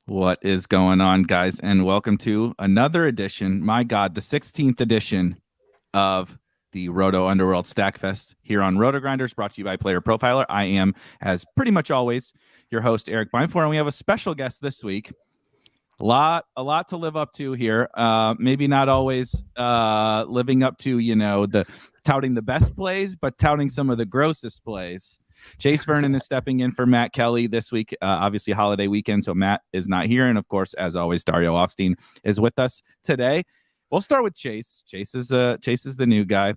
What is going on, guys? And welcome to another edition, my God, the 16th edition of the Roto Underworld Stackfest here on RotoGrinders, brought to you by Player Profiler. I am, as pretty much always, your host, Erik Beimfohr, and we have a special guest this week. A lot to live up to here. Maybe not always living up to, the touting the best plays, but touting some of the grossest plays. Chase Vernon is stepping in for Matt Kelly this week. Obviously, holiday weekend, so Matt is not here. And of course, as always, Dario Offstein is with us today. We'll start with Chase. Chase is the new guy.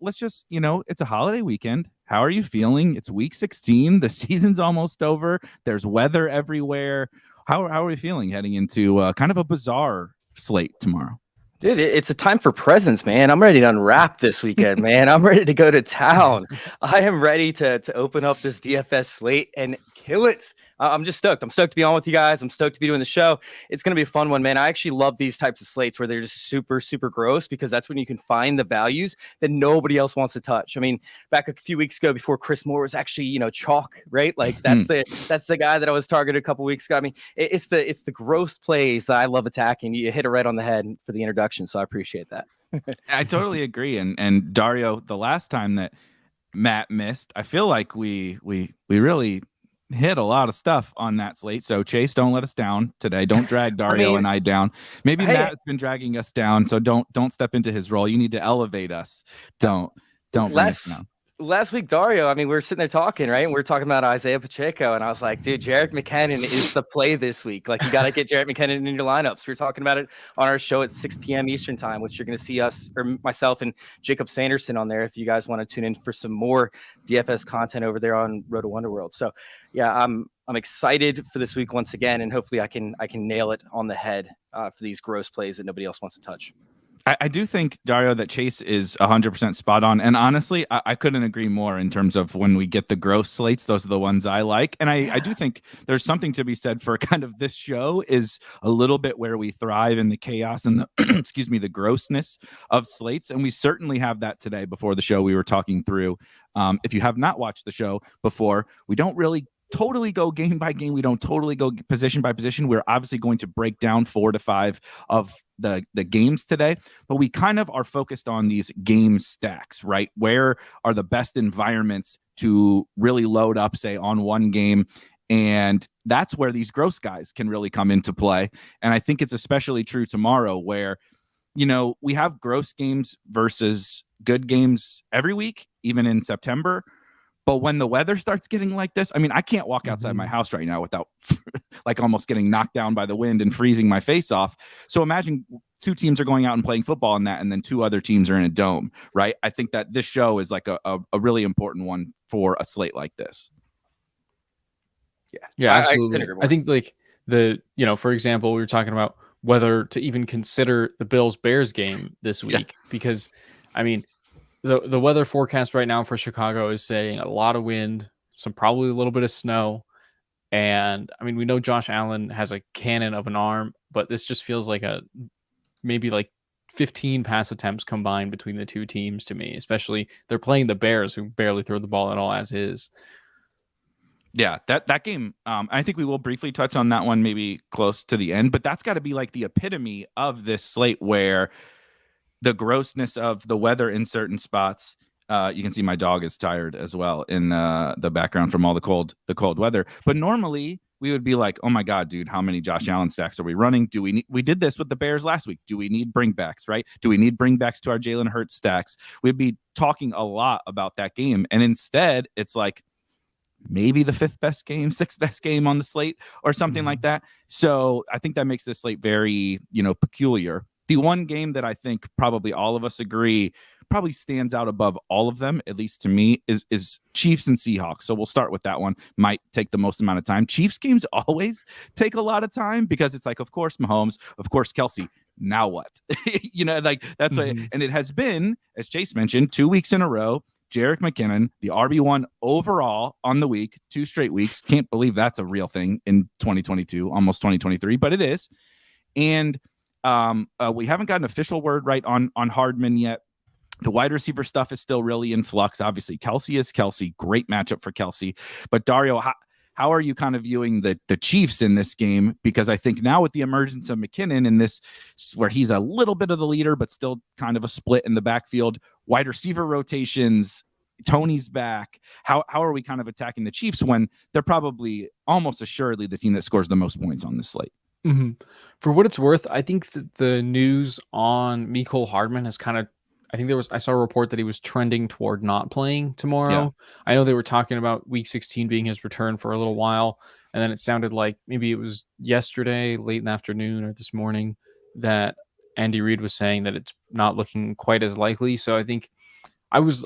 Let's just, it's a holiday weekend. How are you feeling? It's week 16. The season's almost over. There's weather everywhere. How are we feeling heading into kind of a bizarre slate tomorrow? Dude, it's a time for presents, man. I'm ready to unwrap this weekend, man. I'm ready to go to town. I am ready to open up this DFS slate and kill it. I'm just stoked. I'm stoked to be on with you guys. I'm stoked to be doing the show. It's going to be a fun one, man. I actually love these types of slates where they're just super, super gross, because that's when you can find the values that nobody else wants to touch. I mean, back a few weeks ago, before Chris Moore was actually, chalk, right? Like that's the guy that I was targeted a couple weeks ago. I mean, it's the gross plays that I love attacking. You hit it right on the head for the introduction, so I appreciate that. I totally agree. And Dario, the last time that Matt missed, I feel like we really hit a lot of stuff on that slate. So Chase, don't let us down today. Don't drag Dario and I down. Maybe Matt has been dragging us down, so don't step into his role. You need to elevate us. Don't bring us down. Last week, Dario, I mean, we were sitting there talking, right? And we were talking about Isaiah Pacheco, and I was like, dude, Jerick McKinnon is the play this week. Like, you got to get Jerick McKinnon in your lineups. We were talking about it on our show at 6 p.m. Eastern time, which you're going to see us, or myself and Jacob Sanderson on there if you guys want to tune in for some more DFS content over there on Roto Underworld. So, yeah, I'm excited for this week once again, and hopefully I can nail it on the head for these gross plays that nobody else wants to touch. I do think, Dario, that Chase is 100% spot on. And honestly, I couldn't agree more in terms of when we get the gross slates. Those are the ones I like. And I do think there's something to be said for kind of this show is a little bit where we thrive in the chaos and the, the grossness of slates. And we certainly have that today. Before the show, we were talking through. If you have not watched the show before, we don't really totally go game by game. We don't totally go position by position. We're obviously going to break down 4 to 5 of the games today, but we kind of are focused on these game stacks, right? Where are the best environments to really load up, say, on one game? And that's where these gross guys can really come into play. And I think it's especially true tomorrow where, we have gross games versus good games every week, even in September. But when the weather starts getting like this, I mean, I can't walk outside my house right now without like almost getting knocked down by the wind and freezing my face off. So imagine 2 teams are going out and playing football in that, and then 2 other teams are in a dome, right? I think that this show is like a really important one for a slate like this. Yeah, absolutely. I think like for example, we were talking about whether to even consider the Bills-Bears game this week, because I mean, the weather forecast right now for Chicago is saying a lot of wind, probably a little bit of snow. And I mean, we know Josh Allen has a cannon of an arm, but this just feels like maybe like 15 pass attempts combined between the 2 teams to me, especially they're playing the Bears, who barely throw the ball at all as is. Yeah, that game, I think we will briefly touch on that one maybe close to the end, but that's got to be like the epitome of this slate where the grossness of the weather in certain spots. You can see my dog is tired as well in the background from all the cold weather. But normally we would be like, oh my God, dude, how many Josh Allen stacks are we running? We did this with the Bears last week. Do we need bringbacks, right? Do we need bringbacks to our Jalen Hurts stacks? We'd be talking a lot about that game. And instead it's like maybe the 5th best game, 6th best game on the slate or something like that. So I think that makes this slate very, peculiar. The one game that I think probably all of us agree probably stands out above all of them, at least to me, is Chiefs and Seahawks. So we'll start with that one. Might take the most amount of time. Chiefs games always take a lot of time because it's like, of course, Mahomes, of course, Kelsey. Now what? That's what, and it has been, as Chase mentioned, 2 weeks in a row. Jerick McKinnon, the RB1 overall on the week, 2 straight weeks. Can't believe that's a real thing in 2022, almost 2023, but it is. And we haven't got an official word right on Hardman yet. The wide receiver stuff is still really in flux. Obviously, Kelsey is Kelsey. Great matchup for Kelsey. But Dario, how are you kind of viewing the Chiefs in this game? Because I think now with the emergence of McKinnon in this, where he's a little bit of the leader, but still kind of a split in the backfield, wide receiver rotations, Tony's back. How are we kind of attacking the Chiefs when they're probably almost assuredly the team that scores the most points on this slate? Mm-hmm. For what it's worth, I think that the news on Mecole Hardman has kind of, I saw a report that he was trending toward not playing tomorrow. Yeah. I know they were talking about week 16 being his return for a little while. And then it sounded like maybe it was yesterday, late in the afternoon or this morning, that Andy Reid was saying that it's not looking quite as likely. So I think I was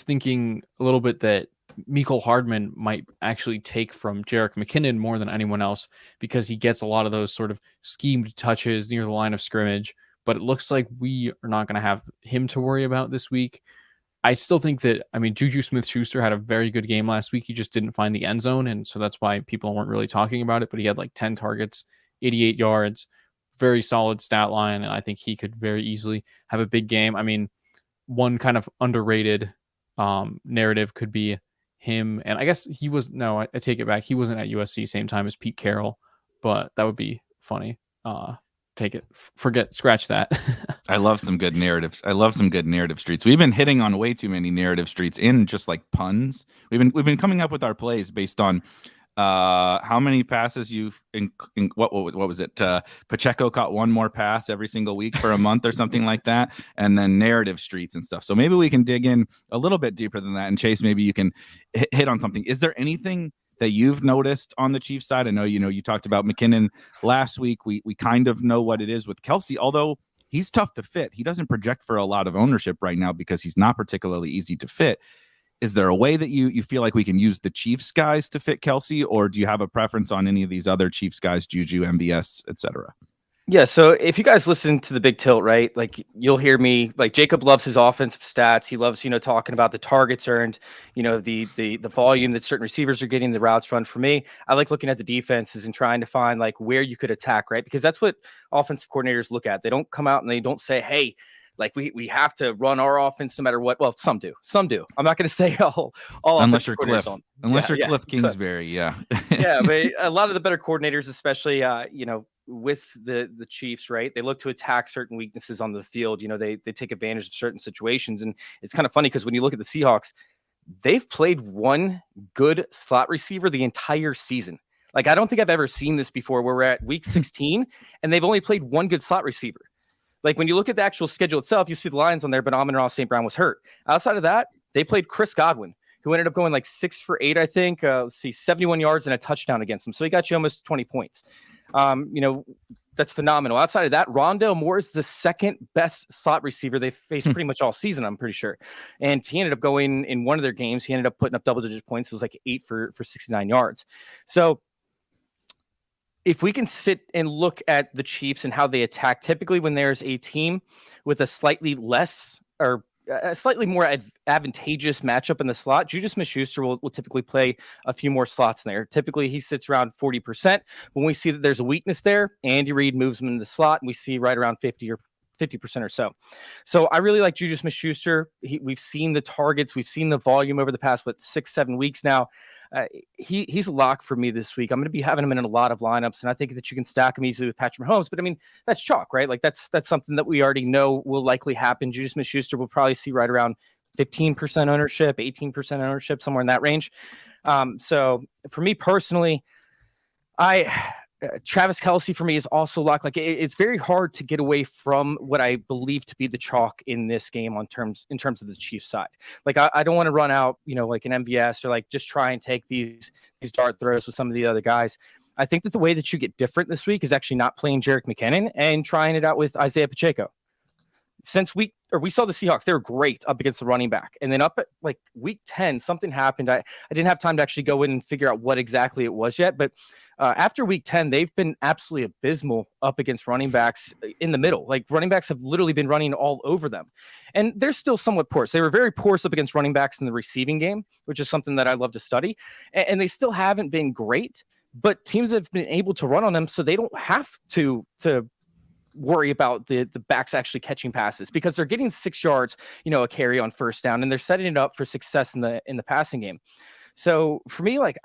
thinking a little bit that Mecole Hardman might actually take from Jerick McKinnon more than anyone else, because he gets a lot of those sort of schemed touches near the line of scrimmage. But it looks like we are not going to have him to worry about this week. I still think that, Juju Smith-Schuster had a very good game last week. He just didn't find the end zone, and so that's why people weren't really talking about it. But he had like 10 targets, 88 yards, very solid stat line, and I think he could very easily have a big game. One kind of underrated narrative could be him, and I guess I take it back. He wasn't at USC same time as Pete Carroll, but that would be funny. Scratch that. I love some good narratives. I love some good narrative streets. We've been hitting on way too many narrative streets in just like puns. We've been coming up with our plays based on how many passes you've what was it? Pacheco caught one more pass every single week for a month or something like that, and then narrative streets and stuff. So maybe we can dig in a little bit deeper than that. And Chase, maybe you can hit on something. Is there anything that you've noticed on the Chiefs side? I know you talked about McKinnon last week. We kind of know what it is with Kelce, although he's tough to fit. He doesn't project for a lot of ownership right now because he's not particularly easy to fit. Is there a way that you feel like we can use the Chiefs guys to fit Kelce, or do you have a preference on any of these other Chiefs guys, Juju, MVS, etc.? Yeah, so if you guys listen to the Big Tilt, right, like you'll hear me, like Jacob loves his offensive stats. He loves, talking about the targets earned, the volume that certain receivers are getting, the routes run. For me, I like looking at the defenses and trying to find like where you could attack, right? Because that's what offensive coordinators look at. They don't come out and they don't say, hey, like we have to run our offense no matter what. Well, some do. I'm not going to say all unless you're Cliff. Unless you're Cliff Kingsbury, yeah. Yeah, but a lot of the better coordinators, especially with the Chiefs, right? They look to attack certain weaknesses on the field. They take advantage of certain situations, and it's kind of funny because when you look at the Seahawks, they've played one good slot receiver the entire season. Like I don't think I've ever seen this before, where we're at week 16 and they've only played one good slot receiver. Like when you look at the actual schedule itself, you see the Lions on there, but Amon-Ra St. Brown was hurt. Outside of that, they played Chris Godwin, who ended up going like 6 for 8, I think. 71 yards and a touchdown against him. So he got you almost 20 points. That's phenomenal. Outside of that, Rondale Moore is the second best slot receiver they've faced pretty much all season, I'm pretty sure. And he ended up going in one of their games. He ended up putting up double-digit points. It was like 8 for 69 yards. So if we can sit and look at the Chiefs and how they attack, typically when there's a team with a slightly less or a slightly more advantageous matchup in the slot, Juju Smith-Schuster will typically play a few more slots in there. Typically, he sits around 40%. When we see that there's a weakness there, Andy Reid moves him in the slot, and we see right around 50% or so. So I really like Juju Smith-Schuster. We've seen the targets. We've seen the volume over the past, 6-7 weeks now. He's a lock for me this week. I'm going to be having him in a lot of lineups, and I think that you can stack him easily with Patrick Mahomes. But that's chalk, right? Like that's something that we already know will likely happen. Juju Smith-Schuster will probably see right around 15% ownership, 18% ownership, somewhere in that range. So for me personally, Travis Kelce for me is also locked. Like it's very hard to get away from what I believe to be the chalk in this game in terms of the Chiefs side. Like I don't want to run out, like an MVS or like just try and take these dart throws with some of the other guys. I think that the way that you get different this week is actually not playing Jerick McKinnon and trying it out with Isaiah Pacheco. Since we saw the Seahawks, they were great up against the running back. And then up at like week 10, something happened. I didn't have time to actually go in and figure out what exactly it was yet. But after week 10, they've been absolutely abysmal up against running backs in the middle. Like running backs have literally been running all over them. And they're still somewhat porous. They were very porous up against running backs in the receiving game, which is something that I love to study. And they still haven't been great, but teams have been able to run on them so they don't have to worry about the backs actually catching passes because they're getting 6 yards, a carry on first down, and they're setting it up for success in the passing game. So for me, like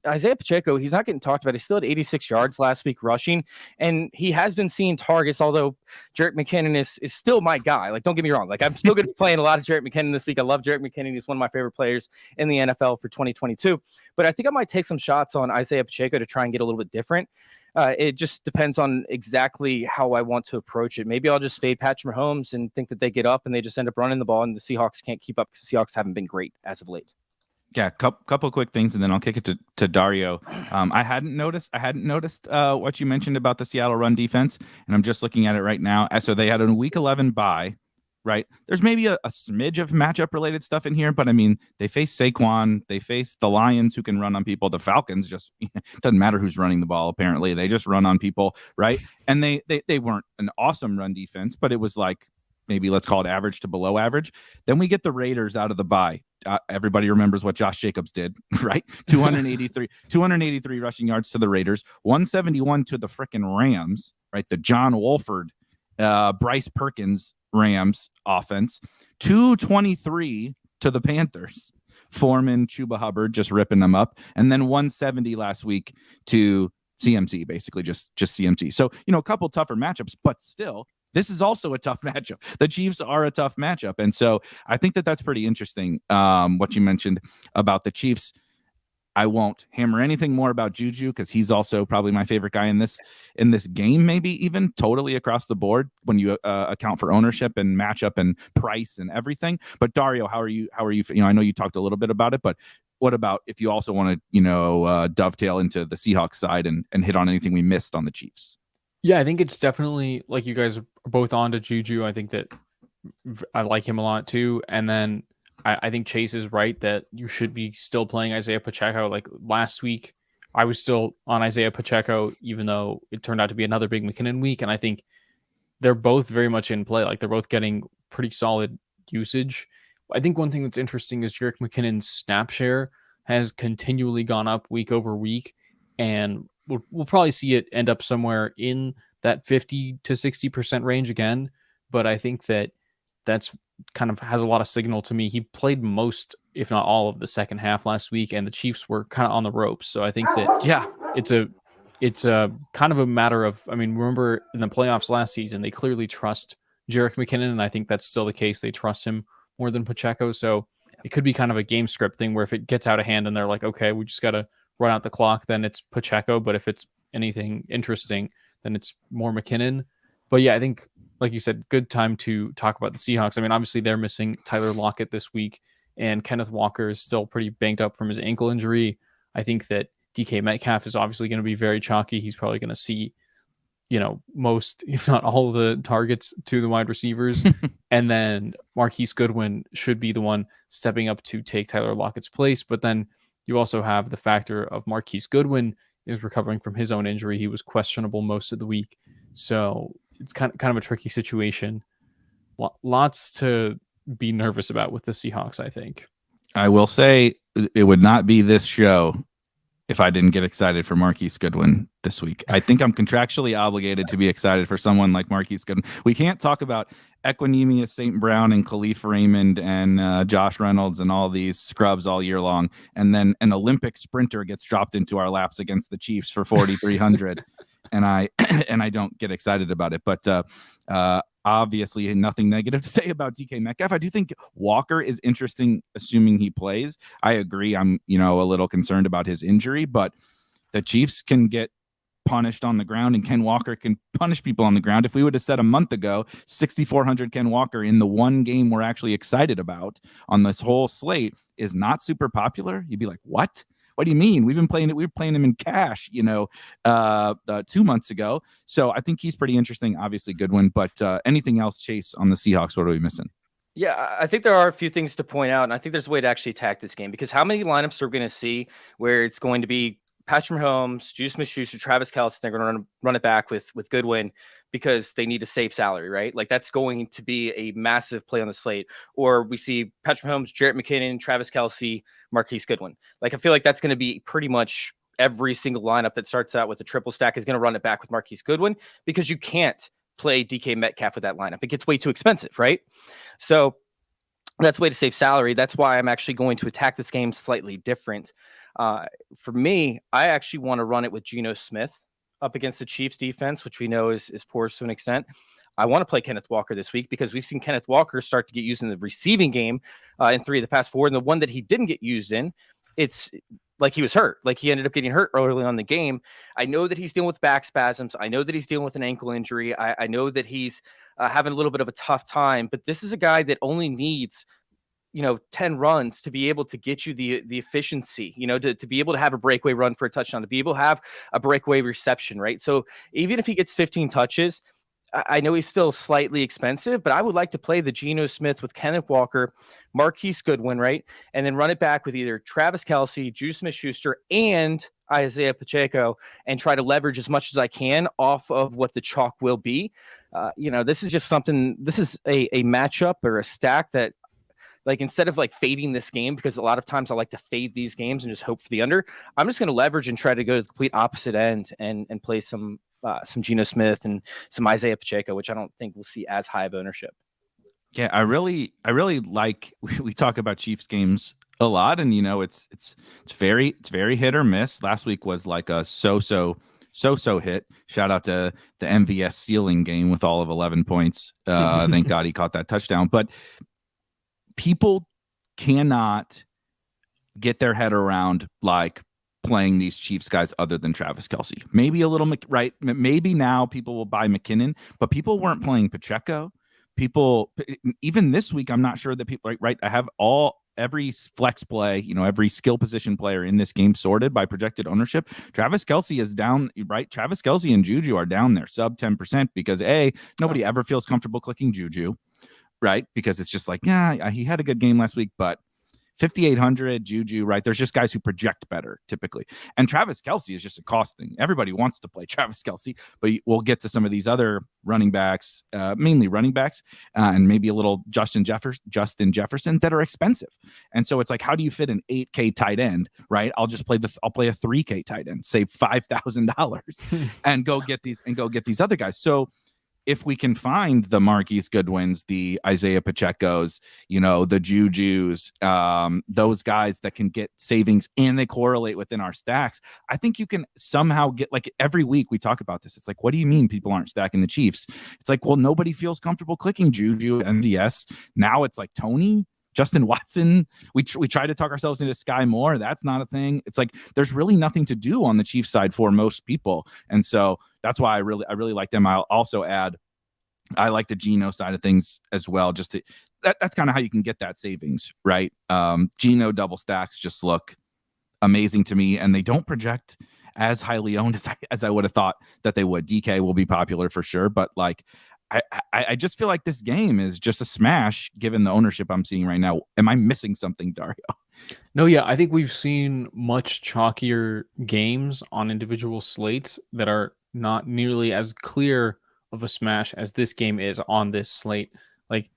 Isaiah Pacheco, he's not getting talked about. He still had 86 yards last week rushing, and he has been seeing targets, although Jerick McKinnon is still my guy. Like, don't get me wrong. Like, I'm still going to be playing a lot of Jerick McKinnon this week. I love Jerick McKinnon. He's one of my favorite players in the NFL for 2022. But I think I might take some shots on Isaiah Pacheco to try and get a little bit different. It just depends on exactly how I want to approach it. Maybe I'll just fade Patrick Mahomes and think that they get up and they just end up running the ball, and the Seahawks can't keep up because the Seahawks haven't been great as of late. Yeah, couple quick things, and then I'll kick it to Dario. I hadn't noticed what you mentioned about the Seattle run defense, and I'm just looking at it right now. So they had a Week 11 bye, right? There's maybe a smidge of matchup related stuff in here, but I mean, they face Saquon, they face the Lions who can run on people. The Falcons just doesn't matter who's running the ball. Apparently, they just run on people, right? And they weren't an awesome run defense, but it was like, maybe let's call it average to below average. Then we get the Raiders out of the bye. Everybody remembers what Josh Jacobs did, right? 283 rushing yards to the Raiders, 171 to the frickin' Rams, right? The John Wolford, Bryce Perkins Rams offense, 223 to the Panthers. Foreman, Chuba Hubbard just ripping them up, and then 170 last week to CMC, basically just CMC. So, a couple tougher matchups, but still, this is also a tough matchup. The Chiefs are a tough matchup. And so I think that's pretty interesting, what you mentioned about the Chiefs. I won't hammer anything more about Juju because he's also probably my favorite guy in this game, maybe even totally across the board when you account for ownership and matchup and price and everything. But Dario, how are you? I know you talked a little bit about it, but what about if you also want to, dovetail into the Seahawks side and hit on anything we missed on the Chiefs? Yeah, I think it's definitely, like, you guys are both on to Juju. I think that I like him a lot too. And then I think Chase is right that you should be still playing Isaiah Pacheco. Like last week, I was still on Isaiah Pacheco, even though it turned out to be another big McKinnon week. And I think they're both very much in play. Like, they're both getting pretty solid usage. I think one thing that's interesting is Jerick McKinnon's snap share has continually gone up week over week. And we'll probably see it end up somewhere in that 50 to 60% range again. But I think that's kind of has a lot of signal to me. He played most, if not all, of the second half last week, and the Chiefs were kind of on the ropes. So I think that it's a kind of a matter of, I mean, remember in the playoffs last season, they clearly trust Jerick McKinnon, and I think that's still the case. They trust him more than Pacheco. So it could be kind of a game script thing where if it gets out of hand and they're like, okay, we just got to run out the clock, then it's Pacheco. But if it's anything interesting, then it's more McKinnon. But yeah, I think, like you said, good time to talk about the Seahawks. I mean, obviously they're missing Tyler Lockett this week, and Kenneth Walker is still pretty banged up from his ankle injury. I think that DK Metcalf is obviously going to be very chalky. He's probably going to see, most, if not all of the targets to the wide receivers. And then Marquise Goodwin should be the one stepping up to take Tyler Lockett's place. But then you also have the factor of Marquise Goodwin is recovering from his own injury. He was questionable most of the week. So it's kind of a tricky situation. Lots to be nervous about with the Seahawks, I think. I will say it would not be this show if I didn't get excited for Marquise Goodwin this week. I think I'm contractually obligated to be excited for someone like Marquise Goodwin. We can't talk about Equinemius St. Brown and Khalif Raymond and Josh Reynolds and all these scrubs all year long, and then an Olympic sprinter gets dropped into our laps against the Chiefs for 4,300. And I don't get excited about it. But obviously nothing negative to say about DK Metcalf. I do think Walker is interesting, assuming he plays. I agree. I'm, a little concerned about his injury, but the Chiefs can get punished on the ground, and Ken Walker can punish people on the ground. If we would have said a month ago, 6,400 Ken Walker in the one game we're actually excited about on this whole slate is not super popular, you'd be like, what? What do you mean? We were playing him in cash, 2 months ago. So I think he's pretty interesting. Obviously, Goodwin. But anything else, Chase, on the Seahawks? What are we missing? Yeah, I think there are a few things to point out, and I think there's a way to actually attack this game, because how many lineups are we going to see where it's going to be Patrick Mahomes, Juju Smith-Schuster, Travis Kelce, they're going to run it back with Goodwin because they need a safe salary, right? Like, that's going to be a massive play on the slate. Or we see Patrick Mahomes, Jerick McKinnon, Travis Kelce, Marquise Goodwin. Like, I feel like that's going to be pretty much every single lineup that starts out with a triple stack is going to run it back with Marquise Goodwin, because you can't play DK Metcalf with that lineup. It gets way too expensive, right? So That's a way to save salary. That's why I'm actually going to attack this game slightly different. For me, I actually want to run it with Geno Smith up against the Chiefs defense, which we know is poor to an extent. I want to play Kenneth Walker this week because we've seen Kenneth Walker start to get used in the receiving game in 3 of the past 4. And the one that he didn't get used in, it's like he was hurt. Like he ended up getting hurt early on in the game. I know that he's dealing with back spasms. I know that he's dealing with an ankle injury. I know that he's having a little bit of a tough time, but this is a guy that only needs 10 runs to be able to get you the efficiency, to be able to have a breakaway run for a touchdown, to be able to have a breakaway reception, right? So even if he gets 15 touches, I know he's still slightly expensive, but I would like to play the Geno Smith with Kenneth Walker, Marquise Goodwin, right? And then run it back with either Travis Kelce, Juju Smith-Schuster, and Isaiah Pacheco, and try to leverage as much as I can off of what the chalk will be. This is just something, this is a matchup or a stack that, like, instead of like fading this game, because a lot of times I like to fade these games and just hope for the under, I'm just going to leverage and try to go to the complete opposite end and play some Geno Smith and some Isaiah Pacheco, which I don't think we'll see as high of ownership. Yeah, I really like, we talk about Chiefs games a lot, and it's very hit or miss. Last week was like a so hit. Shout out to the MVS ceiling game with all of 11 points. Thank God he caught that touchdown. But people cannot get their head around like playing these Chiefs guys other than Travis Kelce. Maybe a little, right? Maybe now people will buy McKinnon, but people weren't playing Pacheco. People, even this week, I'm not sure that people, right? I have every flex play, every skill position player in this game sorted by projected ownership. Travis Kelce is down, right? Travis Kelce and Juju are down there, sub 10%, because nobody ever feels comfortable clicking Juju, right? Because it's just like, yeah, he had a good game last week, but 5,800 Juju, right? There's just guys who project better typically. And Travis Kelce is just a cost thing. Everybody wants to play Travis Kelce, but we'll get to some of these other running backs, mainly running backs, and maybe a little Justin Jefferson that are expensive. And so it's like, how do you fit an 8K tight end, right? I'll play a 3K tight end, save $5,000 and go get these other guys. So if we can find the Marquise Goodwins, the Isaiah Pachecos, the Jujus, those guys that can get savings and they correlate within our stacks, I think you can somehow get, like, every week we talk about this. It's like, what do you mean people aren't stacking the Chiefs? It's like, well, nobody feels comfortable clicking Juju, MVS. Now it's like Tony, Justin Watson. We try to talk ourselves into Sky Moore. That's not a thing. It's like there's really nothing to do on the Chiefs side for most people, and so that's why I really like them. I'll also add, I like the Geno side of things as well. Just that's kind of how you can get that savings, right? Geno double stacks just look amazing to me, and they don't project as highly owned as I would have thought that they would. DK will be popular for sure, but like, I just feel like this game is just a smash given the ownership I'm seeing right now. Am I missing something, Dario? No, yeah, I think we've seen much chalkier games on individual slates that are not nearly as clear of a smash as this game is on this slate. Like,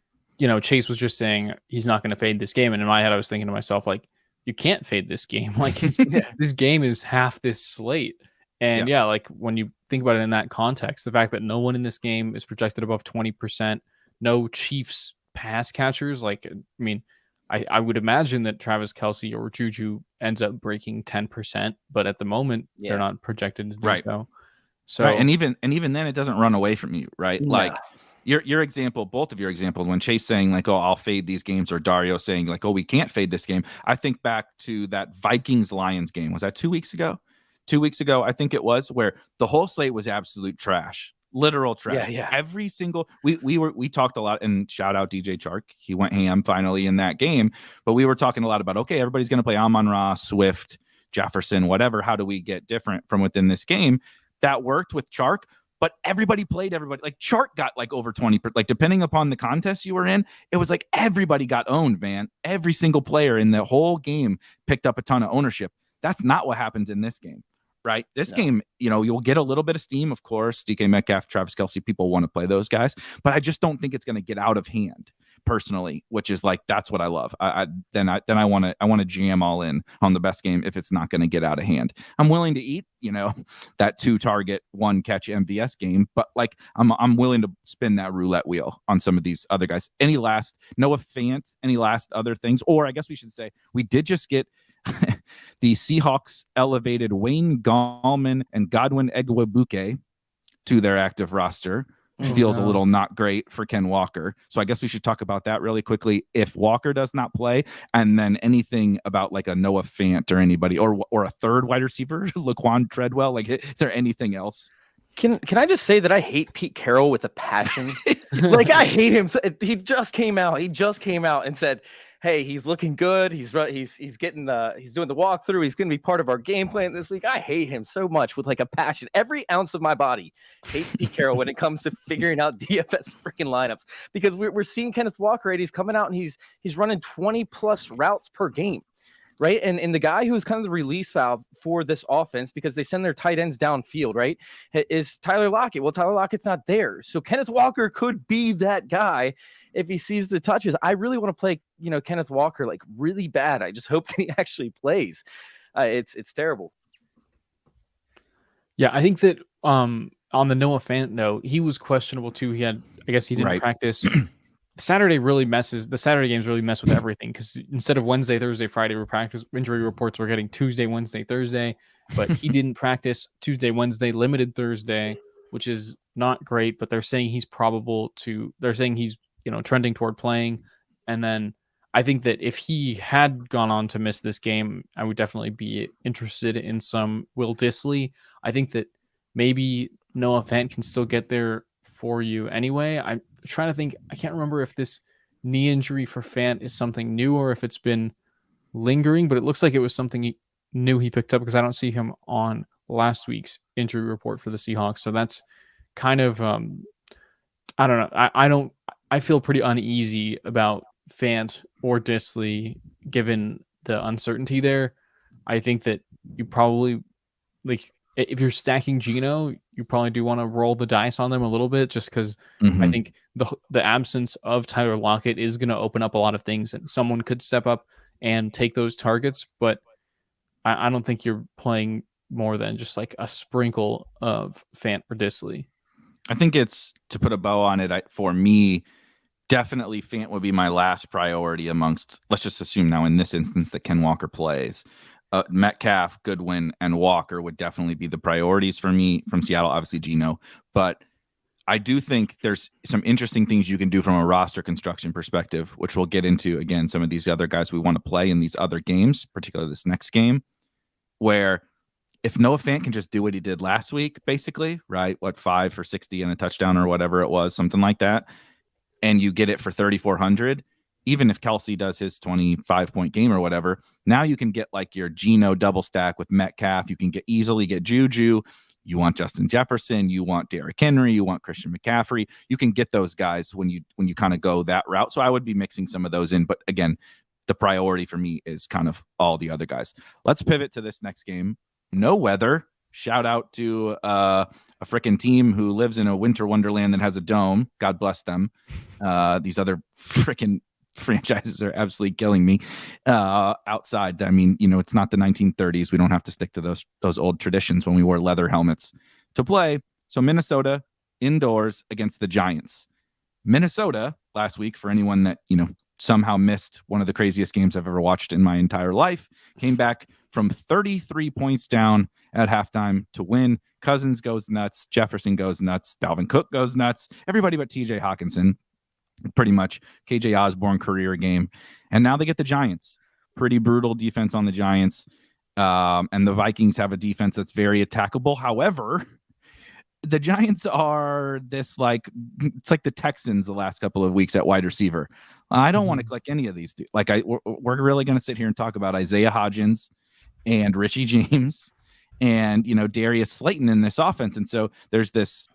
Chase was just saying he's not going to fade this game, and in my head I was thinking to myself, like, you can't fade this game. Like, this game is half this slate. And yeah, like, when you think about it in that context, the fact that no one in this game is projected above 20%, no Chiefs pass catchers, like, I mean, I would imagine that Travis Kelce or Juju ends up breaking 10%, but at the moment they're not projected to do so. So right. and even then it doesn't run away from you, right? No. Like your example, both of your examples, when Chase saying like, oh, I'll fade these games, or Dario saying like, oh, we can't fade this game. I think back to that Vikings Lions game. Was that 2 weeks ago? 2 weeks ago, I think it was, where the whole slate was absolute trash, literal trash. Yeah. Every single, we talked a lot, and shout out DJ Chark. He went ham finally in that game, but we were talking a lot about, okay, everybody's going to play Amon-Ra, Swift, Jefferson, whatever. How do we get different from within this game? That worked with Chark, but everybody played everybody. Like, Chark got like over 20, like, depending upon the contest you were in, it was like everybody got owned, man. Every single player in the whole game picked up a ton of ownership. That's not what happens in this game. Right. This game, you'll get a little bit of steam, of course. DK Metcalf, Travis Kelce, people want to play those guys, but I just don't think it's going to get out of hand. personally, which is like, that's what I love. Then I want to jam all in on the best game if it's not going to get out of hand. I'm willing to eat, that 2 target 1 catch MVS game, but like I'm willing to spin that roulette wheel on some of these other guys. Any last Noah Fant, any last other things? Or I guess we should say we did just get the Seahawks elevated Wayne Gallman and Godwin Egwebuke to their active roster. Feels a little not great for Ken Walker. So I guess we should talk about that really quickly. If Walker does not play, and then anything about like a Noah Fant or anybody, or a third wide receiver, Laquan Treadwell. Like, is there anything else? Can I just say that I hate Pete Carroll with a passion? Like, I hate him. He just came out and said, hey, he's looking good. He's doing the walkthrough. He's going to be part of our game plan this week. I hate him so much with like a passion. Every ounce of my body hates Pete Carroll when it comes to figuring out DFS freaking lineups, because we're seeing Kenneth Walker, right? He's coming out and he's running 20 plus routes per game, right? And the guy who's kind of the release valve for this offense, because they send their tight ends downfield, right, is Tyler Lockett. Well, Tyler Lockett's not there. So Kenneth Walker could be that guy if he sees the touches. I really want to play, Kenneth Walker like really bad. I just hope that he actually plays. It's terrible. Yeah, I think that on the Noah Fant note, he was questionable too. He didn't practice. The Saturday games really mess with everything, because instead of Wednesday, Thursday, Friday, injury reports, we're getting Tuesday, Wednesday, Thursday. But he didn't practice Tuesday, Wednesday, limited Thursday, which is not great. But they're saying he's trending toward playing. And then I think that if he had gone on to miss this game, I would definitely be interested in some Will Dissly. I think that maybe Noah Fant can still get there for you anyway. I'm trying to think. I can't remember if this knee injury for Fant is something new or if it's been lingering, but it looks like it was something new he picked up, because I don't see him on last week's injury report for the Seahawks. So that's kind of, I don't know. I feel pretty uneasy about Fant or Dissly given the uncertainty there. I think that you probably, like, if you're stacking Geno, you probably do want to roll the dice on them a little bit, just because I think the absence of Tyler Lockett is going to open up a lot of things, and someone could step up and take those targets. But I don't think you're playing more than just like a sprinkle of Fant or Dissly. I think it's, to put a bow on it, for me, definitely Fant would be my last priority amongst, let's just assume now in this instance that Ken Walker plays. Metcalf, Goodwin, and Walker would definitely be the priorities for me from Seattle, obviously Geno. But I do think there's some interesting things you can do from a roster construction perspective, which we'll get into, again, some of these other guys we want to play in these other games, particularly this next game, where if Noah Fant can just do what he did last week, basically, right? 5 for 60 and a touchdown or whatever it was, something like that, and you get it for 3,400, even if Kelsey does his 25-point game or whatever, now you can get like your Geno double stack with Metcalf. You can easily get Juju. You want Justin Jefferson. You want Derrick Henry. You want Christian McCaffrey. You can get those guys when you kind of go that route. So I would be mixing some of those in. But again, the priority for me is kind of all the other guys. Let's pivot to this next game. No weather. Shout out to a freaking team who lives in a winter wonderland that has a dome. God bless them. These other freaking franchises are absolutely killing me outside. I mean, it's not the 1930s. We don't have to stick to those old traditions when we wore leather helmets to play. So Minnesota indoors against the Giants. Minnesota last week, for anyone that, somehow missed one of the craziest games I've ever watched in my entire life, came back from 33 points down at halftime to win. Cousins goes nuts. Jefferson goes nuts. Dalvin Cook goes nuts. Everybody but TJ Hawkinson. Pretty much KJ Osborne career game. And now they get the Giants. Pretty brutal defense on the Giants. And the Vikings have a defense that's very attackable. However, the Giants are it's like the Texans the last couple of weeks at wide receiver. I don't want to click any of these. We're really going to sit here and talk about Isaiah Hodgins and Richie James and, Darius Slayton in this offense. And so there's this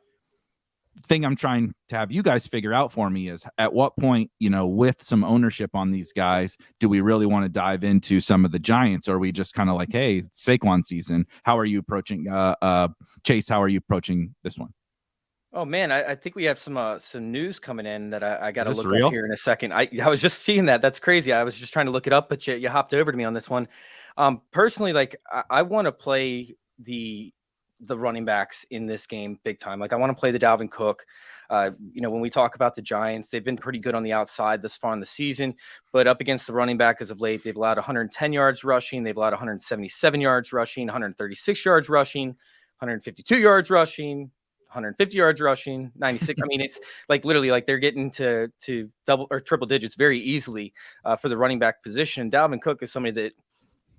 thing I'm trying to have you guys figure out for me is at what point, with some ownership on these guys, do we really want to dive into some of the Giants? Or are we just kind of like, hey, it's Saquon season? How are you approaching Chase? How are you approaching this one? Oh man, I think we have some news coming in that I got to this look real? up here in a second. I was just seeing that. That's crazy. I was just trying to look it up, but you hopped over to me on this one. Personally, like I want to play the running backs in this game big time. Like I want to play the Dalvin Cook. When we talk about the Giants, they've been pretty good on the outside this far in the season, but up against the running back as of late, they've allowed 110 yards rushing, they've allowed 177 yards rushing, 136 yards rushing, 152 yards rushing, 150 yards rushing, 96. I mean, it's like literally like they're getting to double or triple digits very easily for the running back position. Dalvin Cook is somebody that,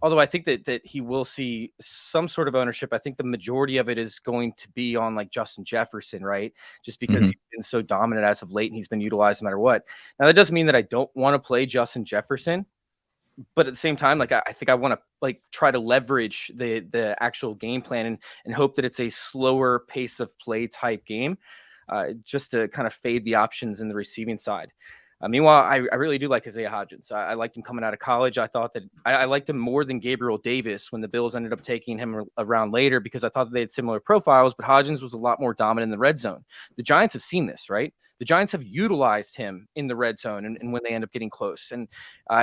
although I think that he will see some sort of ownership, I think the majority of it is going to be on like Justin Jefferson, right? Just because he's been so dominant as of late and he's been utilized no matter what. Now, that doesn't mean that I don't want to play Justin Jefferson, but at the same time, like I think I want to like try to leverage the actual game plan and hope that it's a slower pace of play type game, just to kind of fade the options in the receiving side. Meanwhile, I really do like Isaiah Hodgins. I liked him coming out of college. I thought that I liked him more than Gabriel Davis when the Bills ended up taking him around later because I thought that they had similar profiles, but Hodgins was a lot more dominant in the red zone. The Giants have seen this, right? The Giants have utilized him in the red zone and when they end up getting close. And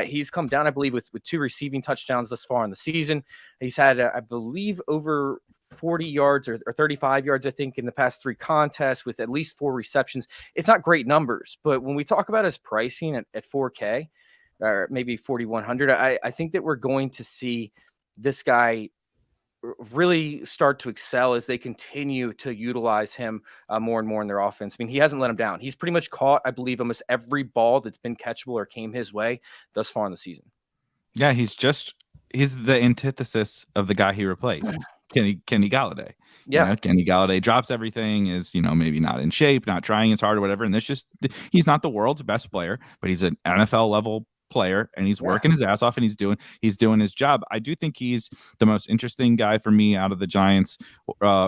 he's come down, I believe, with 2 receiving touchdowns thus far in the season. He's had, I believe, over 40 yards or 35 yards, I think, in the past 3 contests with at least 4 receptions. It's not great numbers, but when we talk about his pricing at 4K or maybe 4,100, I think that we're going to see this guy really start to excel as they continue to utilize him more and more in their offense. I mean, he hasn't let him down. He's pretty much caught, I believe, almost every ball that's been catchable or came his way thus far in the season. Yeah, he's the antithesis of the guy he replaced, Kenny Galladay. Yeah, Kenny Galladay drops everything, is maybe not in shape, not trying as hard or whatever, and he's not the world's best player, but he's an NFL level player and he's working his ass off and he's doing his job. I do think he's the most interesting guy for me out of the Giants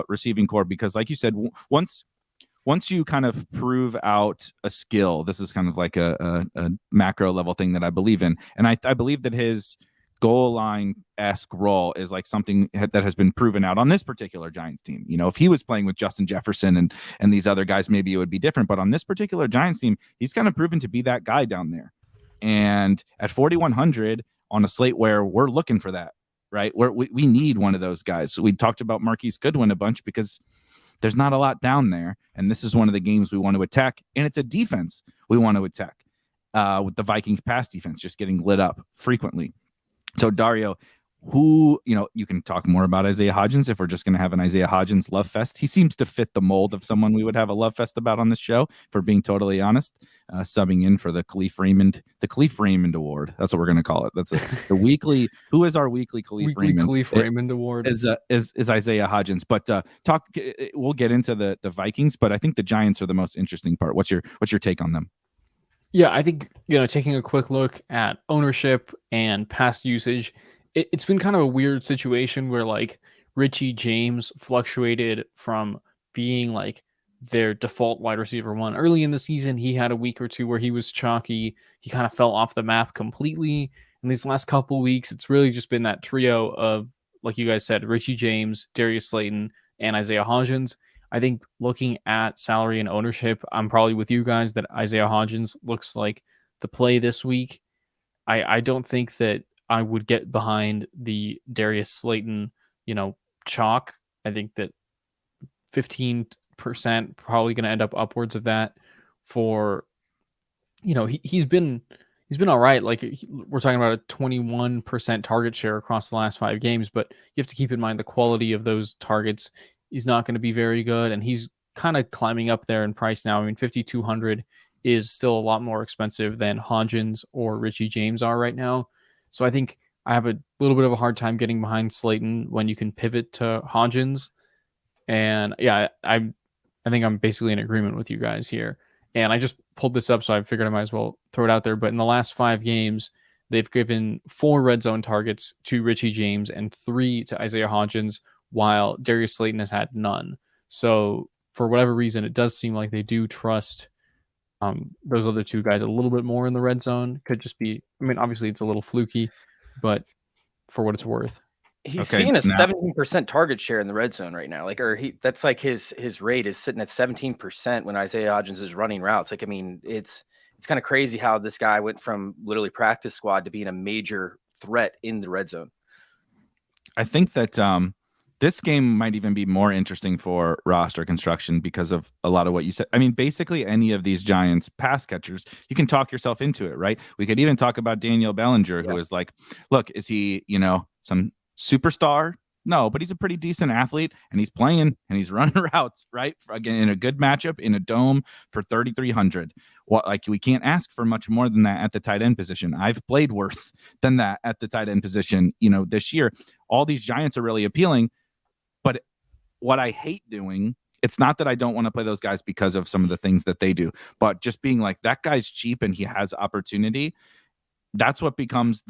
receiving core because, like you said, once you kind of prove out a skill, this is kind of like a macro level thing that I believe in. And I believe that his goal line-esque role is like something that has been proven out on this particular Giants team. If he was playing with Justin Jefferson and these other guys, maybe it would be different. But on this particular Giants team, he's kind of proven to be that guy down there. And at 4,100 on a slate where we're looking for that, right? We need one of those guys. So we talked about Marquise Goodwin a bunch because there's not a lot down there. And this is one of the games we want to attack. And it's a defense we want to attack with the Vikings pass defense just getting lit up frequently. So Dario, who, you can talk more about Isaiah Hodgins if we're just going to have an Isaiah Hodgins love fest. He seems to fit the mold of someone we would have a love fest about on this show, for being totally honest, subbing in for the Khalif Raymond Award. That's what we're going to call it. That's the weekly. Who is our weekly Khalif Raymond Award? Is Isaiah Hodgins. But we'll get into the Vikings, but I think the Giants are the most interesting part. What's your take on them? Yeah, I think, taking a quick look at ownership and past usage, it's been kind of a weird situation where like Richie James fluctuated from being like their default wide receiver 1 early in the season. He had a week or 2 where he was chalky. He kind of fell off the map completely. In these last couple of weeks, it's really just been that trio of, like you guys said, Richie James, Darius Slayton, and Isaiah Hodgins. I think looking at salary and ownership, I'm probably with you guys that Isaiah Hodgins looks like the play this week. I don't think that I would get behind the Darius Slayton, chalk. I think that 15% probably going to end up upwards of that for, he's been all right. Like we're talking about a 21% target share across the last 5 games, but you have to keep in mind the quality of those targets is not going to be very good. And he's kind of climbing up there in price now. I mean, 5,200 is still a lot more expensive than Hodgins or Richie James are right now. So I think I have a little bit of a hard time getting behind Slayton when you can pivot to Hodgins. And yeah, I think I'm basically in agreement with you guys here. And I just pulled this up, so I figured I might as well throw it out there. But in the last 5 games, they've given 4 red zone targets to Richie James and 3 to Isaiah Hodgins, while Darius Slayton has had none. So for whatever reason, it does seem like they do trust those other 2 guys a little bit more in the red zone. Could just be, I mean, obviously it's a little fluky, but for what it's worth. He's Okay, seeing a now 17% target share in the red zone right now. Like, or that's like his rate is sitting at 17% when Isaiah Hodgins is running routes. Like, I mean, it's kind of crazy how this guy went from literally practice squad to being a major threat in the red zone. I think that this game might even be more interesting for roster construction because of a lot of what you said. I mean, basically any of these Giants pass catchers, you can talk yourself into it, right? We could even talk about Daniel Bellinger, who is like, look, is he, some superstar? No, but he's a pretty decent athlete, and he's playing and he's running routes, right? Again, in a good matchup in a dome for 3,300. We can't ask for much more than that at the tight end position. I've played worse than that at the tight end position, this year. All these Giants are really appealing, but what I hate doing, it's not that I don't want to play those guys because of some of the things that they do, but just being like, that guy's cheap and he has opportunity. That's what becomes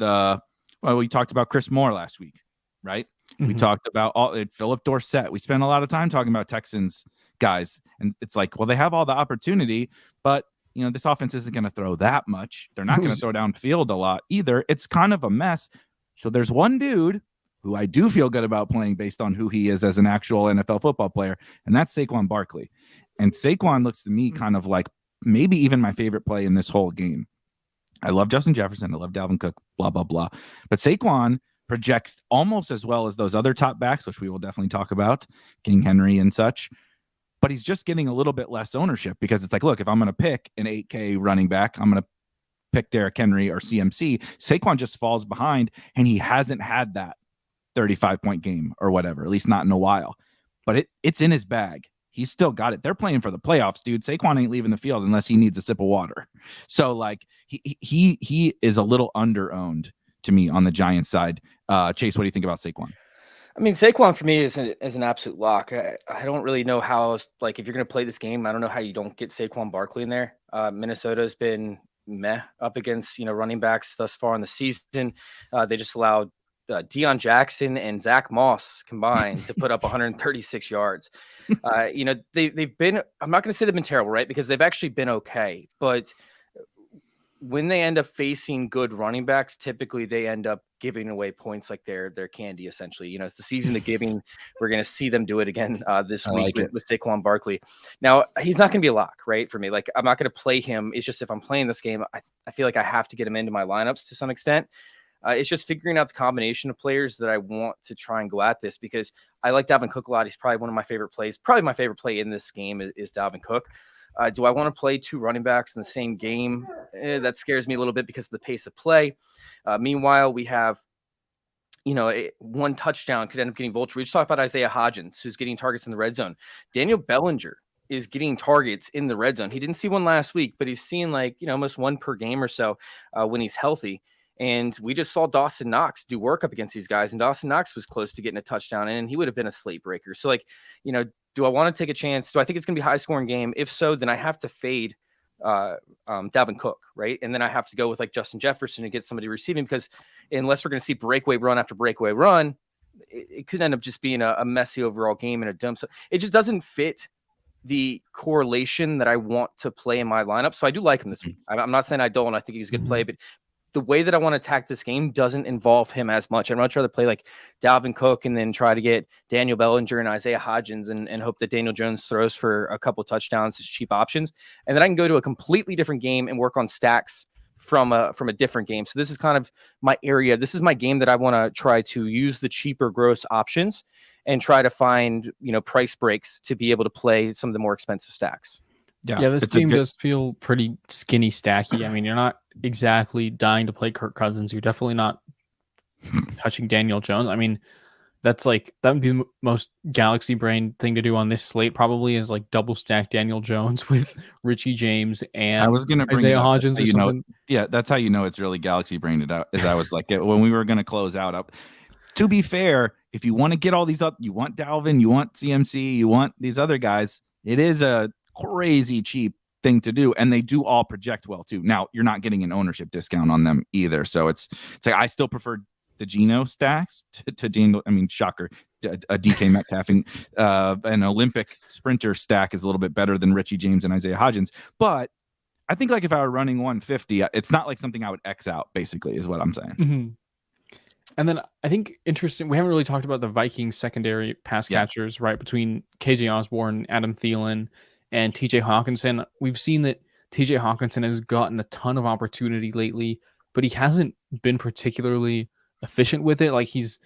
we talked about Chris Moore last week, right? Mm-hmm. We talked about Philip Dorsett. We spent a lot of time talking about Texans guys, and it's like, well, they have all the opportunity, but this offense isn't going to throw that much. They're not going to throw downfield a lot either. It's kind of a mess. So there's one dude who I do feel good about playing based on who he is as an actual NFL football player, and that's Saquon Barkley. And Saquon looks to me kind of like maybe even my favorite play in this whole game. I love Justin Jefferson. I love Dalvin Cook, blah, blah, blah. But Saquon projects almost as well as those other top backs, which we will definitely talk about, King Henry and such. But he's just getting a little bit less ownership because it's like, look, if I'm going to pick an 8K running back, I'm going to pick Derrick Henry or CMC. Saquon just falls behind, and he hasn't had that 35-point game or whatever, at least not in a while. But it's in his bag. He's still got it. They're playing for the playoffs, dude. Saquon ain't leaving the field unless he needs a sip of water. So, like, he is a little under-owned to me on the Giants side. Chase, what do you think about Saquon? I mean, Saquon for me is an absolute lock. I don't really know how, like, if you're going to play this game, I don't know how you don't get Saquon Barkley in there. Minnesota's been meh up against, running backs thus far in the season. They just allowed Deion Jackson and Zach Moss combined to put up 136 yards. They've been, I'm not going to say they've been terrible, right? Because they've actually been okay. But when they end up facing good running backs, typically they end up giving away points like their candy, essentially. It's the season of giving. We're going to see them do it again this week with Saquon Barkley. Now, he's not going to be a lock, right, for me. Like, I'm not going to play him. It's just if I'm playing this game, I feel like I have to get him into my lineups to some extent. It's just figuring out the combination of players that I want to try and go at this, because I like Dalvin Cook a lot. He's probably one of my favorite plays. Probably my favorite play in this game is Dalvin Cook. Do I want to play two running backs in the same game? That scares me a little bit because of the pace of play. Meanwhile, we have, one touchdown could end up getting vulture. We just talked about Isaiah Hodgins, who's getting targets in the red zone. Daniel Bellinger is getting targets in the red zone. He didn't see one last week, but he's seeing almost one per game or so when he's healthy. And we just saw Dawson Knox do work up against these guys, and Dawson Knox was close to getting a touchdown, and he would have been a slate breaker. So, do I want to take a chance? Do I think it's going to be a high-scoring game? If so, then I have to fade Dalvin Cook, right? And then I have to go with Justin Jefferson and get somebody receiving, because unless we're going to see breakaway run after breakaway run, it could end up just being a messy overall game and a dump. So it just doesn't fit the correlation that I want to play in my lineup. So I do like him this week. I'm not saying I don't. I think he's a good play, but the way that I want to attack this game doesn't involve him as much. I'd much rather play like Dalvin Cook and then try to get Daniel Bellinger and Isaiah Hodgins and hope that Daniel Jones throws for a couple touchdowns as cheap options. And then I can go to a completely different game and work on stacks from a different game. So this is kind of my area. This is my game that I want to try to use the cheaper gross options and try to find, price breaks to be able to play some of the more expensive stacks. Yeah, this game does feel pretty skinny stacky. I mean, you're not exactly dying to play Kirk Cousins. You're definitely not touching Daniel Jones. I mean, that would be the most galaxy brain thing to do on this slate, probably, is double stack Daniel Jones with Richie James and I was gonna bring Isaiah Hodgins or something. Yeah, that's how you know it's really galaxy brained out. As I was when we were going to close out up. To be fair, if you want to get all these up, you want Dalvin, you want CMC, you want these other guys, it is a crazy cheap thing to do, and they do all project well too. Now you're not getting an ownership discount on them either, so it's I still prefer the Geno stacks to Daniel. I mean, shocker, a DK Metcalf and an Olympic sprinter stack is a little bit better than Richie James and Isaiah Hodgins. But I think if I were running 150, it's not something I would X out. Basically, is what I'm saying. Mm-hmm. And then I think interesting, we haven't really talked about the Vikings secondary pass catchers, right? Between KJ Osborne, Adam Thielen, and TJ Hawkinson. We've seen that TJ Hawkinson has gotten a ton of opportunity lately, but he hasn't been particularly efficient with it. Like he's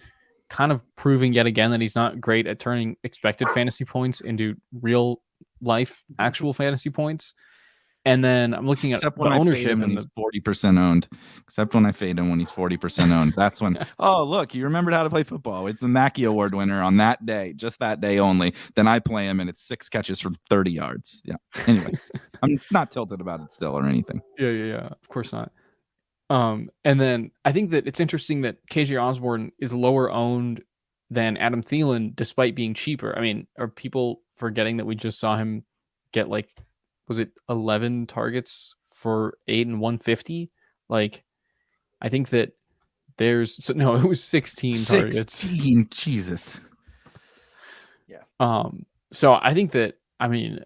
kind of proving yet again that he's not great at turning expected fantasy points into real life actual fantasy points. And then I'm looking at Except the when I fade ownership him when and he's 40% owned. Except when I fade him when he's 40% owned. That's when, oh, look, you remembered how to play football. It's the Mackey Award winner on that day, just that day only. Then I play him and it's 6 catches for 30 yards. Yeah. Anyway, I'm not tilted about it still or anything. Yeah. Of course not. And then I think that it's interesting that KJ Osborne is lower owned than Adam Thielen, despite being cheaper. I mean, are people forgetting that we just saw him get like, was it 11 targets for 8 and 150? Like, I think that it was 16 targets. 16, Jesus. Yeah. So I think that, I mean,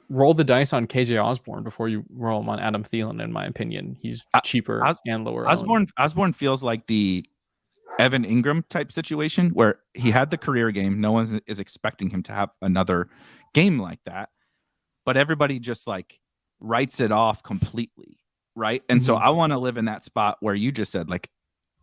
roll the dice on KJ Osborne before you roll him on Adam Thielen, in my opinion. He's cheaper and lower owned. Osborne feels like the Evan Ingram type situation where he had the career game. No one is expecting him to have another game like that. But everybody just like writes it off completely, right? And so I want to live in that spot where you just said, like,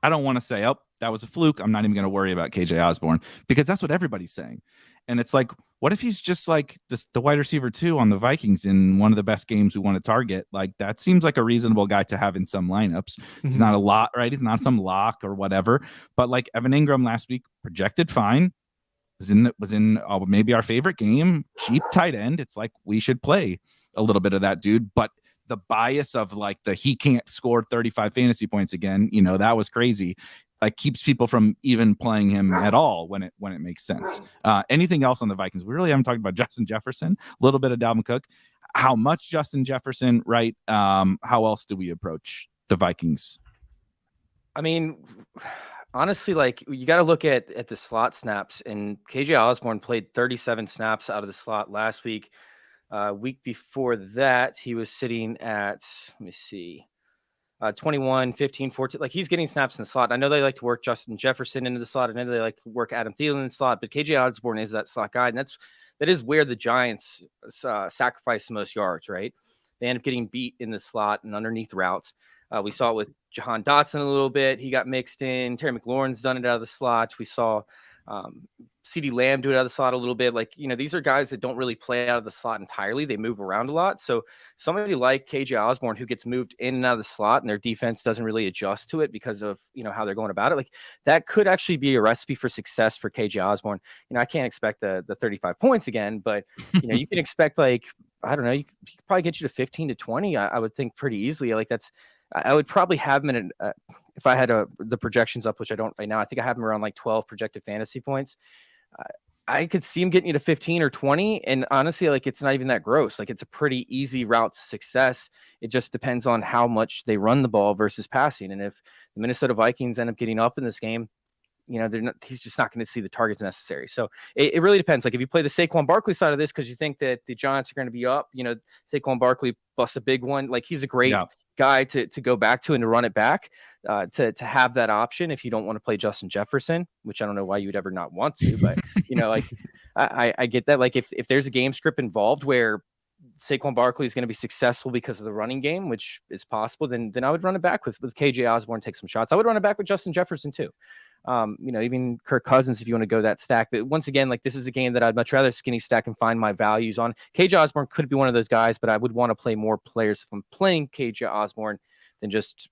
I don't want to say, oh, that was a fluke. I'm not even going to worry about KJ Osborne because that's what everybody's saying. And it's like, what if he's just like the wide receiver 2 on the Vikings in one of the best games we want to target? Like that seems like a reasonable guy to have in some lineups. He's not a lot, right? He's not some lock or whatever. But like Evan Ingram last week projected fine. Was in maybe our favorite game, cheap tight end. It's like we should play a little bit of that dude, but the bias of like he can't score 35 fantasy points again, that was crazy. Like keeps people from even playing him at all when it makes sense. Anything else on the Vikings? We really haven't talked about Justin Jefferson, a little bit of Dalvin Cook. How much Justin Jefferson, right? How else do we approach the Vikings? I mean, honestly, like you got to look at the slot snaps, and KJ Osborne played 37 snaps out of the slot last week. Week before that, he was sitting at, let me see, 21, 15, 14. Like he's getting snaps in the slot. I know they like to work Justin Jefferson into the slot. I know they like to work Adam Thielen in the slot, but KJ Osborne is that slot guy, and that is where the Giants sacrifice the most yards, right? They end up getting beat in the slot and underneath routes. We saw it with Jahan Dotson a little bit. He got mixed in. Terry McLaurin's done it out of the slot. We saw CeeDee Lamb do it out of the slot a little bit. Like, these are guys that don't really play out of the slot entirely. They move around a lot. So somebody like KJ Osborne who gets moved in and out of the slot and their defense doesn't really adjust to it because of, how they're going about it. Like that could actually be a recipe for success for KJ Osborne. I can't expect the 35 points again, but you can expect like, I don't know, he could probably get you to 15 to 20. I would think pretty easily. Like I would probably have him in if I had the projections up, which I don't right now. I think I have him around like 12 projected fantasy points. I could see him getting you to 15 or 20. And honestly, like it's not even that gross. Like it's a pretty easy route to success. It just depends on how much they run the ball versus passing. And if the Minnesota Vikings end up getting up in this game, he's just not going to see the targets necessary. So it really depends. Like if you play the Saquon Barkley side of this, because you think that the Giants are going to be up, Saquon Barkley busts a big one. Like he's a great guy to go back to and to run it back, to have that option if you don't want to play Justin Jefferson, which I don't know why you would ever not want to, but like I get that. Like if there's a game script involved where Saquon Barkley is going to be successful because of the running game, which is possible, then I would run it back with KJ Osborne, take some shots. I would run it back with Justin Jefferson too. Even Kirk Cousins, if you want to go that stack. But once again, like this is a game that I'd much rather skinny stack and find my values on. KJ Osborne could be one of those guys, but I would want to play more players if I'm playing KJ Osborne than just,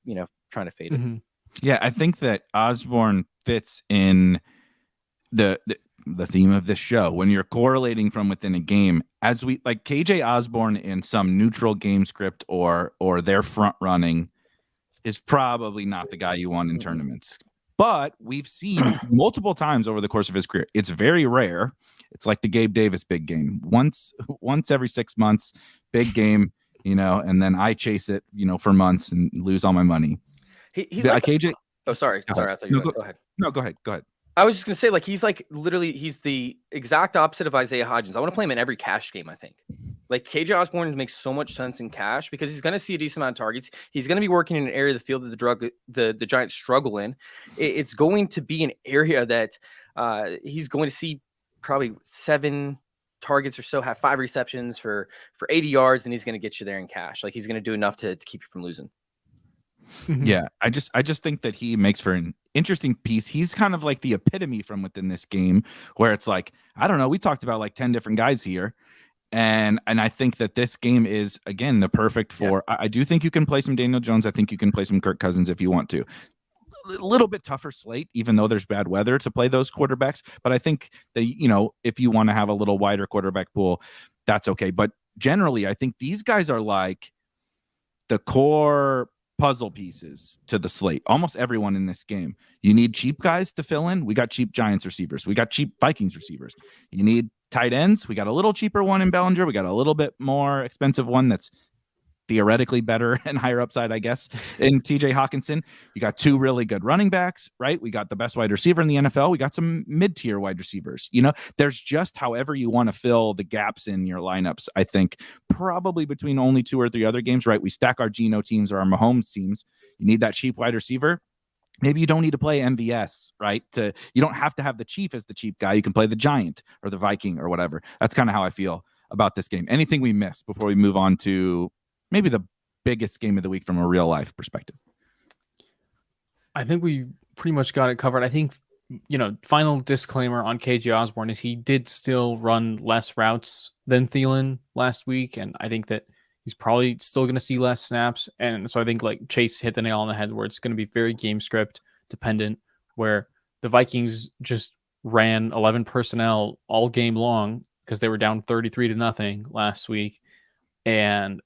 trying to fade it. Yeah, I think that Osborne fits in the theme of this show. When you're correlating from within a game, as we like KJ Osborne in some neutral game script or their front running is probably not the guy you want in tournaments. But we've seen multiple times over the course of his career. It's very rare. It's like the Gabe Davis big game. Once every 6 months, big game, and then I chase it, for months and lose all my money. He's like KJ. Oh, sorry. I thought you were go ahead. No, go ahead. I was just gonna say, like, he's like literally, he's the exact opposite of Isaiah Hodgins. I want to play him in every cash game, I think. Like KJ Osborne makes so much sense in cash because he's going to see a decent amount of targets. He's going to be working in an area of the field that the Giants struggle in. It's going to be an area that he's going to see probably 7 targets or so, have 5 receptions for 80 yards, and he's going to get you there in cash. Like he's going to do enough to keep you from losing. Yeah, I just think that he makes for an interesting piece. He's kind of like the epitome from within this game, where it's like, I don't know, we talked about like 10 different guys here, and I think that this game is again the perfect for. Yeah. I do think you can play some Daniel Jones. I think you can play some Kirk Cousins if you want to. A little bit tougher slate, even though there's bad weather to play those quarterbacks. But I think that, you know, if you want to have a little wider quarterback pool, that's okay. But generally, I think these guys are like the core puzzle pieces to the slate. Almost everyone in this game. You need cheap guys to fill in. We got cheap Giants receivers. We got cheap Vikings receivers. You need tight ends. We got a little cheaper one in Bellinger. We got a little bit more expensive one that's theoretically better and higher upside, I guess, in TJ Hawkinson. You got 2 really good running backs, right? We got the best wide receiver in the NFL. We got some mid-tier wide receivers. You know, there's just however you want to fill the gaps in your lineups. I think probably between only 2 or 3 other games, right? We stack our Geno teams or our Mahomes teams. You need that cheap wide receiver. Maybe you don't need to play MVS, right? You don't have to have the Chief as the cheap guy. You can play the Giant or the Viking or whatever. That's kind of how I feel about this game. Anything we missed before we move on to maybe the biggest game of the week from a real life perspective? I think we pretty much got it covered. I think, you know, final disclaimer on KJ Osborne is he did still run less routes than Thielen last week. And I think that he's probably still going to see less snaps. And so I think like Chase hit the nail on the head where it's going to be very game script dependent, where the Vikings just ran 11 personnel all game long because they were down 33-0 last week. And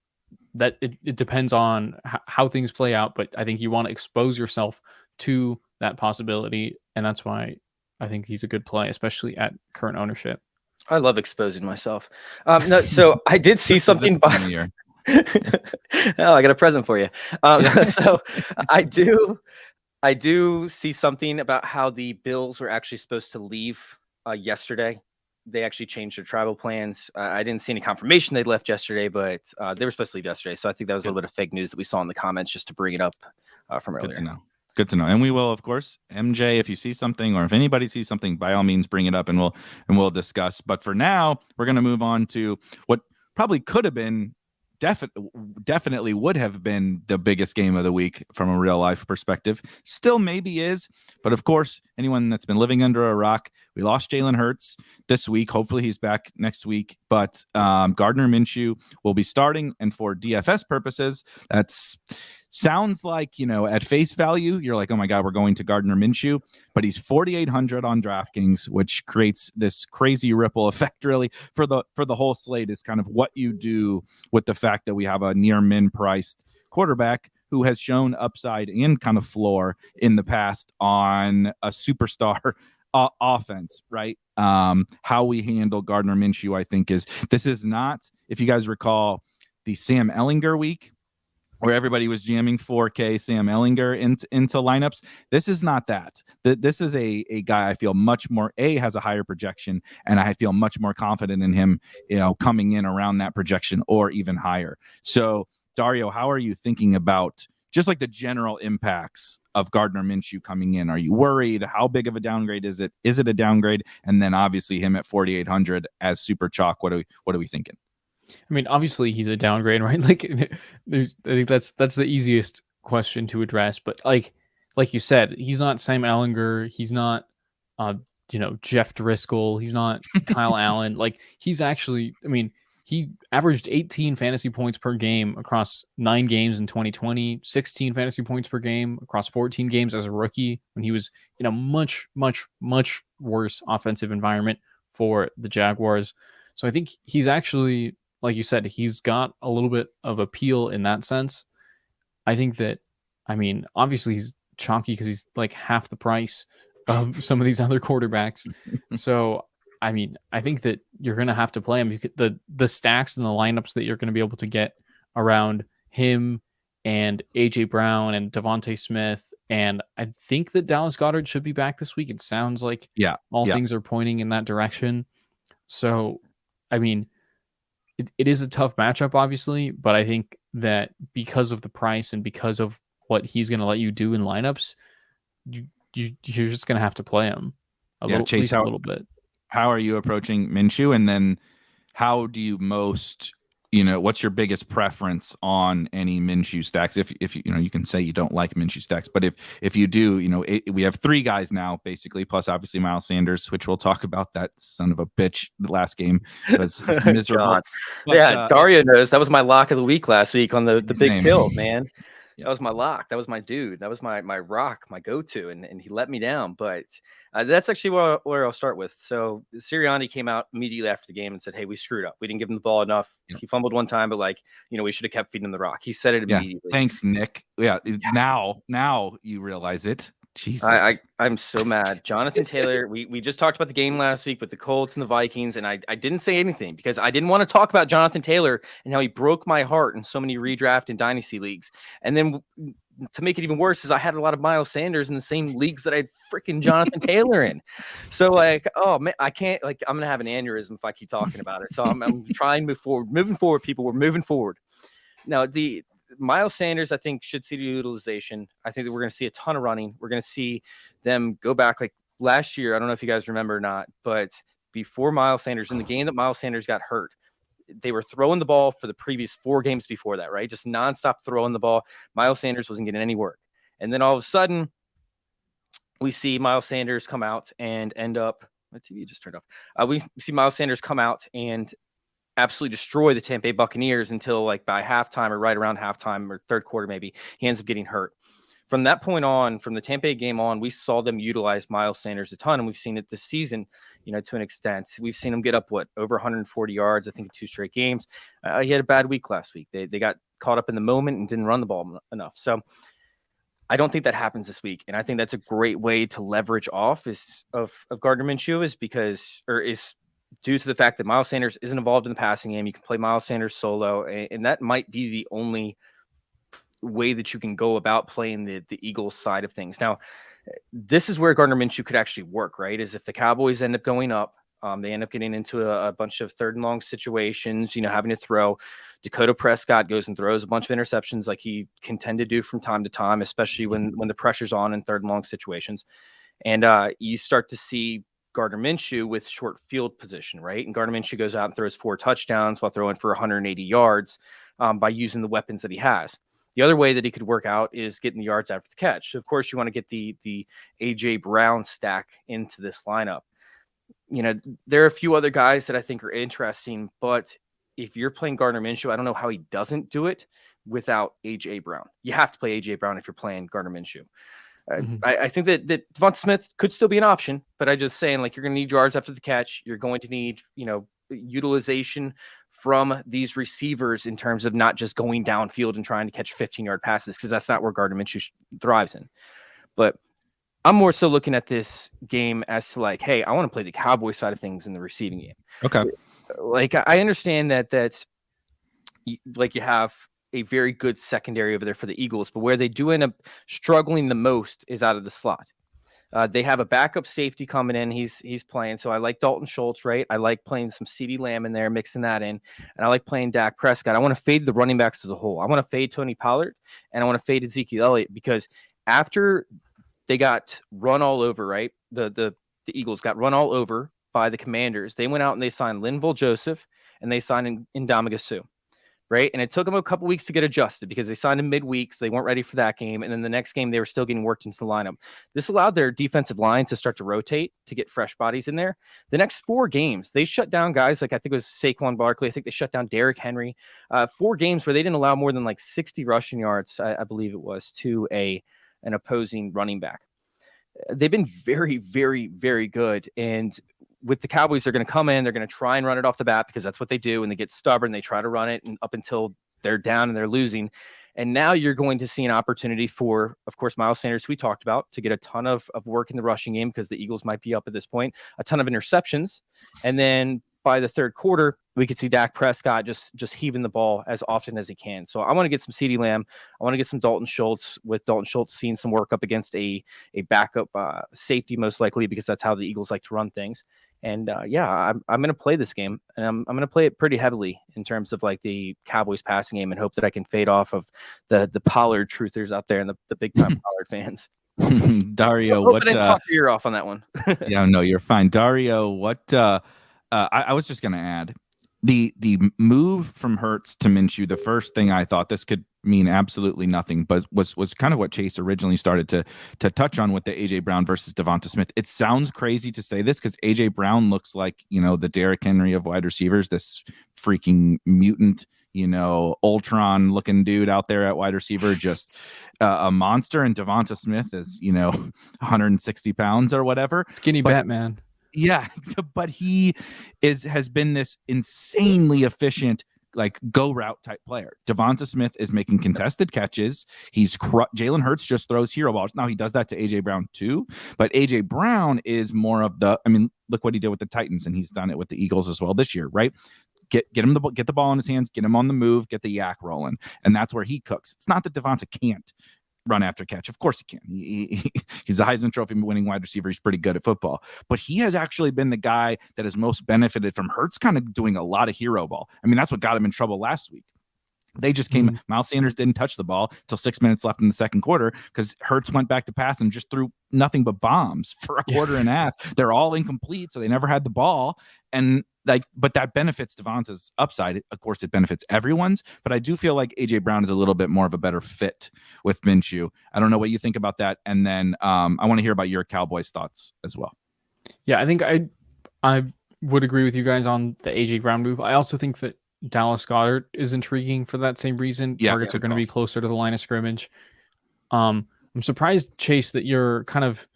that it depends on how things play out, but I think you want to expose yourself to that possibility, and that's why I think he's a good play, especially at current ownership. I love exposing myself. No, so I did see something. Oh, I got a present for you. So I do see something about how the Bills were actually supposed to leave yesterday. They actually changed their travel plans. I didn't see any confirmation they left yesterday, but they were supposed to leave yesterday. So I think that was a little bit of fake news that we saw in the comments just to bring it up from earlier. Good to know. And we will, of course, MJ, if you see something or if anybody sees something, by all means, bring it up and we'll discuss. But for now, we're going to move on to what probably could have been definitely would have been the biggest game of the week from a real life perspective. Still maybe is, but of course, anyone that's been living under a rock, we lost Jalen Hurts this week. Hopefully he's back next week, but Gardner Minshew will be starting, and for DFS purposes, that's sounds like, you know, at face value, you're like, oh my God, we're going to Gardner Minshew, but he's 4,800 on DraftKings, which creates this crazy ripple effect really for the whole slate. Is kind of what you do with the fact that we have a near min priced quarterback who has shown upside and kind of floor in the past on a superstar offense, right? How we handle Gardner Minshew, I think this is not, if you guys recall, the Sam Ehlinger week, where everybody was jamming 4K Sam Ehlinger into lineups. This is not that. This is a guy I feel much more, has a higher projection, and I feel much more confident in him, you know, coming in around that projection or even higher. So, Dario, how are you thinking about just like the general impacts of Gardner Minshew coming in? Are you worried? How big of a downgrade is it? Is it a downgrade? And then obviously him at 4,800 as super chalk. What are we thinking? I mean, obviously he's a downgrade, right? Like, I think that's the easiest question to address. But like you said, he's not Sam Ehlinger. He's not, Jeff Driscoll. He's not Kyle Allen. Like, he's actually, I mean, he averaged 18 fantasy points per game across 9 games in 2020, 16 fantasy points per game across 14 games as a rookie when he was in a much, much, much worse offensive environment for the Jaguars. So I think he's actually, like you said, he's got a little bit of appeal in that sense. I think that, I mean, obviously he's chalky because he's like half the price of some of these other quarterbacks. So, I mean, I think that you're going to have to play him. The stacks and the lineups that you're going to be able to get around him and AJ Brown and Devontae Smith. And I think that Dallas Goedert should be back this week. It sounds like things are pointing in that direction. So, I mean, it is a tough matchup, obviously, but I think that because of the price and because of what he's going to let you do in lineups, you're just going to have to play him Chase, at least a little bit. How are you approaching Minshew? And then how do you most, what's your biggest preference on any Minshew stacks? If you can say you don't like Minshew stacks, but if you do, we have 3 guys now basically, plus obviously Miles Sanders, which we'll talk about. That son of a bitch the last game was miserable. But, Dario knows that was my lock of the week last week on the big tilt, man. Yeah. That was my lock. That was my dude. That was my rock, my go-to, and he let me down. But that's actually where I'll start with. So Sirianni came out immediately after the game and said, "Hey, we screwed up. We didn't give him the ball enough. Yeah. He fumbled one time, but we should have kept feeding him the rock." He said it immediately. Thanks, Nick. Yeah. Now you realize it. Jesus. I'm so mad. Jonathan Taylor, we just talked about the game last week with the Colts and the Vikings, and I didn't say anything because I didn't want to talk about Jonathan Taylor and how he broke my heart in so many redraft and dynasty leagues. And then to make it even worse is I had a lot of Miles Sanders in the same leagues that I had freaking Jonathan Taylor in. So oh man, I can't, I'm going to have an aneurysm if I keep talking about it. So I'm trying to move forward. Moving forward, people, we're moving forward. Now, the Miles Sanders, I think, should see the utilization. I think that we're going to see a ton of running. We're going to see them go back like last year. I don't know if you guys remember or not, but before Miles Sanders, in the game that Miles Sanders got hurt, they were throwing the ball for the previous 4 games before that, right? Just nonstop throwing the ball. Miles Sanders wasn't getting any work. And then all of a sudden, we see Miles Sanders come out and end up – my TV just turned off. We see Miles Sanders come out and absolutely destroy the Tampa Bay Buccaneers until by halftime or right around halftime or third quarter maybe, he ends up getting hurt. From that point on, from the Tampa Bay game on, we saw them utilize Miles Sanders a ton, and we've seen it this season, to an extent. We've seen him get up, over 140 yards, I think, in 2 straight games. He had a bad week last week. They got caught up in the moment and didn't run the ball enough. So I don't think that happens this week, and I think that's a great way to leverage off of Gardner Minshew is due to the fact that Miles Sanders isn't involved in the passing game. You can play Miles Sanders solo, and that might be the only way that you can go about playing the Eagles side of things. Now, this is where Gardner Minshew could actually work, right? Is if the Cowboys end up going up, they end up getting into a bunch of 3rd and long situations, having to throw. Dakota Prescott goes and throws a bunch of interceptions like he can tend to do from time to time, especially when the pressure's on in 3rd and long situations. And you start to see Gardner Minshew with short field position, right? And Gardner Minshew goes out and throws 4 touchdowns while throwing for 180 yards by using the weapons that he has. The other way that he could work out is getting the yards after the catch. So, of course, you want to get the A.J. Brown stack into this lineup. There are a few other guys that I think are interesting, but if you're playing Gardner Minshew, I don't know how he doesn't do it without A.J. Brown. You have to play A.J. Brown if you're playing Gardner Minshew. I think that Devonta Smith could still be an option, but I'm just saying, you're going to need yards after the catch. You're going to need, utilization from these receivers in terms of not just going downfield and trying to catch 15-yard passes, because that's not where Gardner Minshew thrives in. But I'm more so looking at this game as to hey, I want to play the Cowboy side of things in the receiving game. Okay. I understand that you have a very good secondary over there for the Eagles, but where they do end up struggling the most is out of the slot. They have a backup safety coming in. He's playing. So I like Dalton Schultz, right? I like playing some CeeDee Lamb in there, mixing that in. And I like playing Dak Prescott. I want to fade the running backs as a whole. I want to fade Tony Pollard, and I want to fade Ezekiel Elliott, because after they got run all over, right? The Eagles got run all over by the Commanders. They went out and they signed Linval Joseph, and they signed Ndamukong Suh. Right. And it took them a couple weeks to get adjusted because they signed him midweek, so they weren't ready for that game. And then the next game, they were still getting worked into the lineup. This allowed their defensive line to start to rotate, to get fresh bodies in there. The next 4 games, they shut down guys like, I think it was Saquon Barkley. I think they shut down Derrick Henry. 4 games where they didn't allow more than 60 rushing yards, I believe it was, to an opposing running back. They've been very, very, very good. And with the Cowboys, they're going to come in, they're going to try and run it off the bat, because that's what they do. And they get stubborn. They try to run it and up until they're down and they're losing. And now you're going to see an opportunity for, of course, Miles Sanders, we talked about, to get a ton of work in the rushing game, because the Eagles might be up at this point, a ton of interceptions. And then by the third quarter, we could see Dak Prescott just heaving the ball as often as he can. So I want to get some CeeDee Lamb. I want to get some Dalton Schultz, with Dalton Schultz seeing some work up against a backup safety, most likely, because that's how the Eagles like to run things. And I'm going to play this game, and I'm going to play it pretty heavily in terms of like the Cowboys passing game, and hope that I can fade off of the Pollard truthers out there and the big time Pollard fans. Dario, I didn't talk your ear off on that one. Yeah, no, you're fine. Dario, what I was just gonna add the move from Hurts to Minshew. The first thing I thought this could mean absolutely nothing, but was kind of what Chase originally started to touch on with the AJ Brown versus Devonta Smith. It sounds crazy to say this because AJ Brown looks like, the Derrick Henry of wide receivers, this freaking mutant, Ultron looking dude out there at wide receiver, just a monster. And Devonta Smith is 160 pounds or whatever, skinny Batman. Yeah, but he has been this insanely efficient, like go route type player. Devonta Smith is making contested catches. Jalen Hurts just throws hero balls. Now he does that to AJ Brown too, but AJ Brown is more of look what he did with the Titans, and he's done it with the Eagles as well this year, right? Get him get the ball in his hands, get him on the move, get the yak rolling, and that's where he cooks. It's not that Devonta can't run after catch. Of course he can. He's a Heisman Trophy winning wide receiver. He's pretty good at football, but he has actually been the guy that has most benefited from Hurts kind of doing a lot of hero ball. That's what got him in trouble last week. They just came. Miles Sanders didn't touch the ball till 6 minutes left in the second quarter because Hurts went back to pass and just threw nothing but bombs for a quarter and a half. They're all incomplete, so they never had the ball. And but that benefits Devonta's upside. Of course, it benefits everyone's. But I do feel like AJ Brown is a little bit more of a better fit with Minshew. I don't know what you think about that. And then I want to hear about your Cowboys thoughts as well. Yeah, I think I would agree with you guys on the AJ Brown move. I also think that Dallas Goedert is intriguing for that same reason. Targets are going to be closer to the line of scrimmage. I'm surprised, Chase, that you're kind of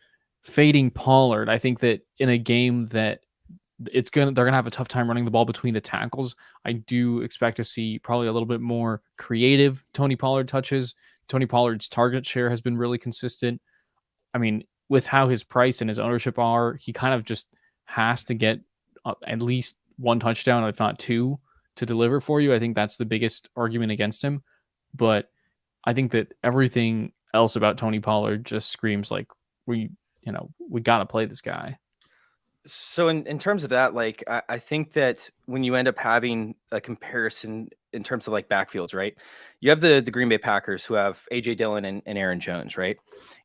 fading Pollard. I think that in a game that they're gonna have a tough time running the ball between the tackles, I do expect to see probably a little bit more creative Tony Pollard touches. Tony Pollard's target share has been really consistent. With how his price and his ownership are, he kind of just has to get at least one touchdown, if not two, to deliver for you. I think that's the biggest argument against him. But I think that everything else about Tony Pollard just screams like we got to play this guy. So in terms of that, like, I think that when you end up having a comparison in terms of like backfields, right? You have the Green Bay Packers who have AJ Dillon and Aaron Jones, right?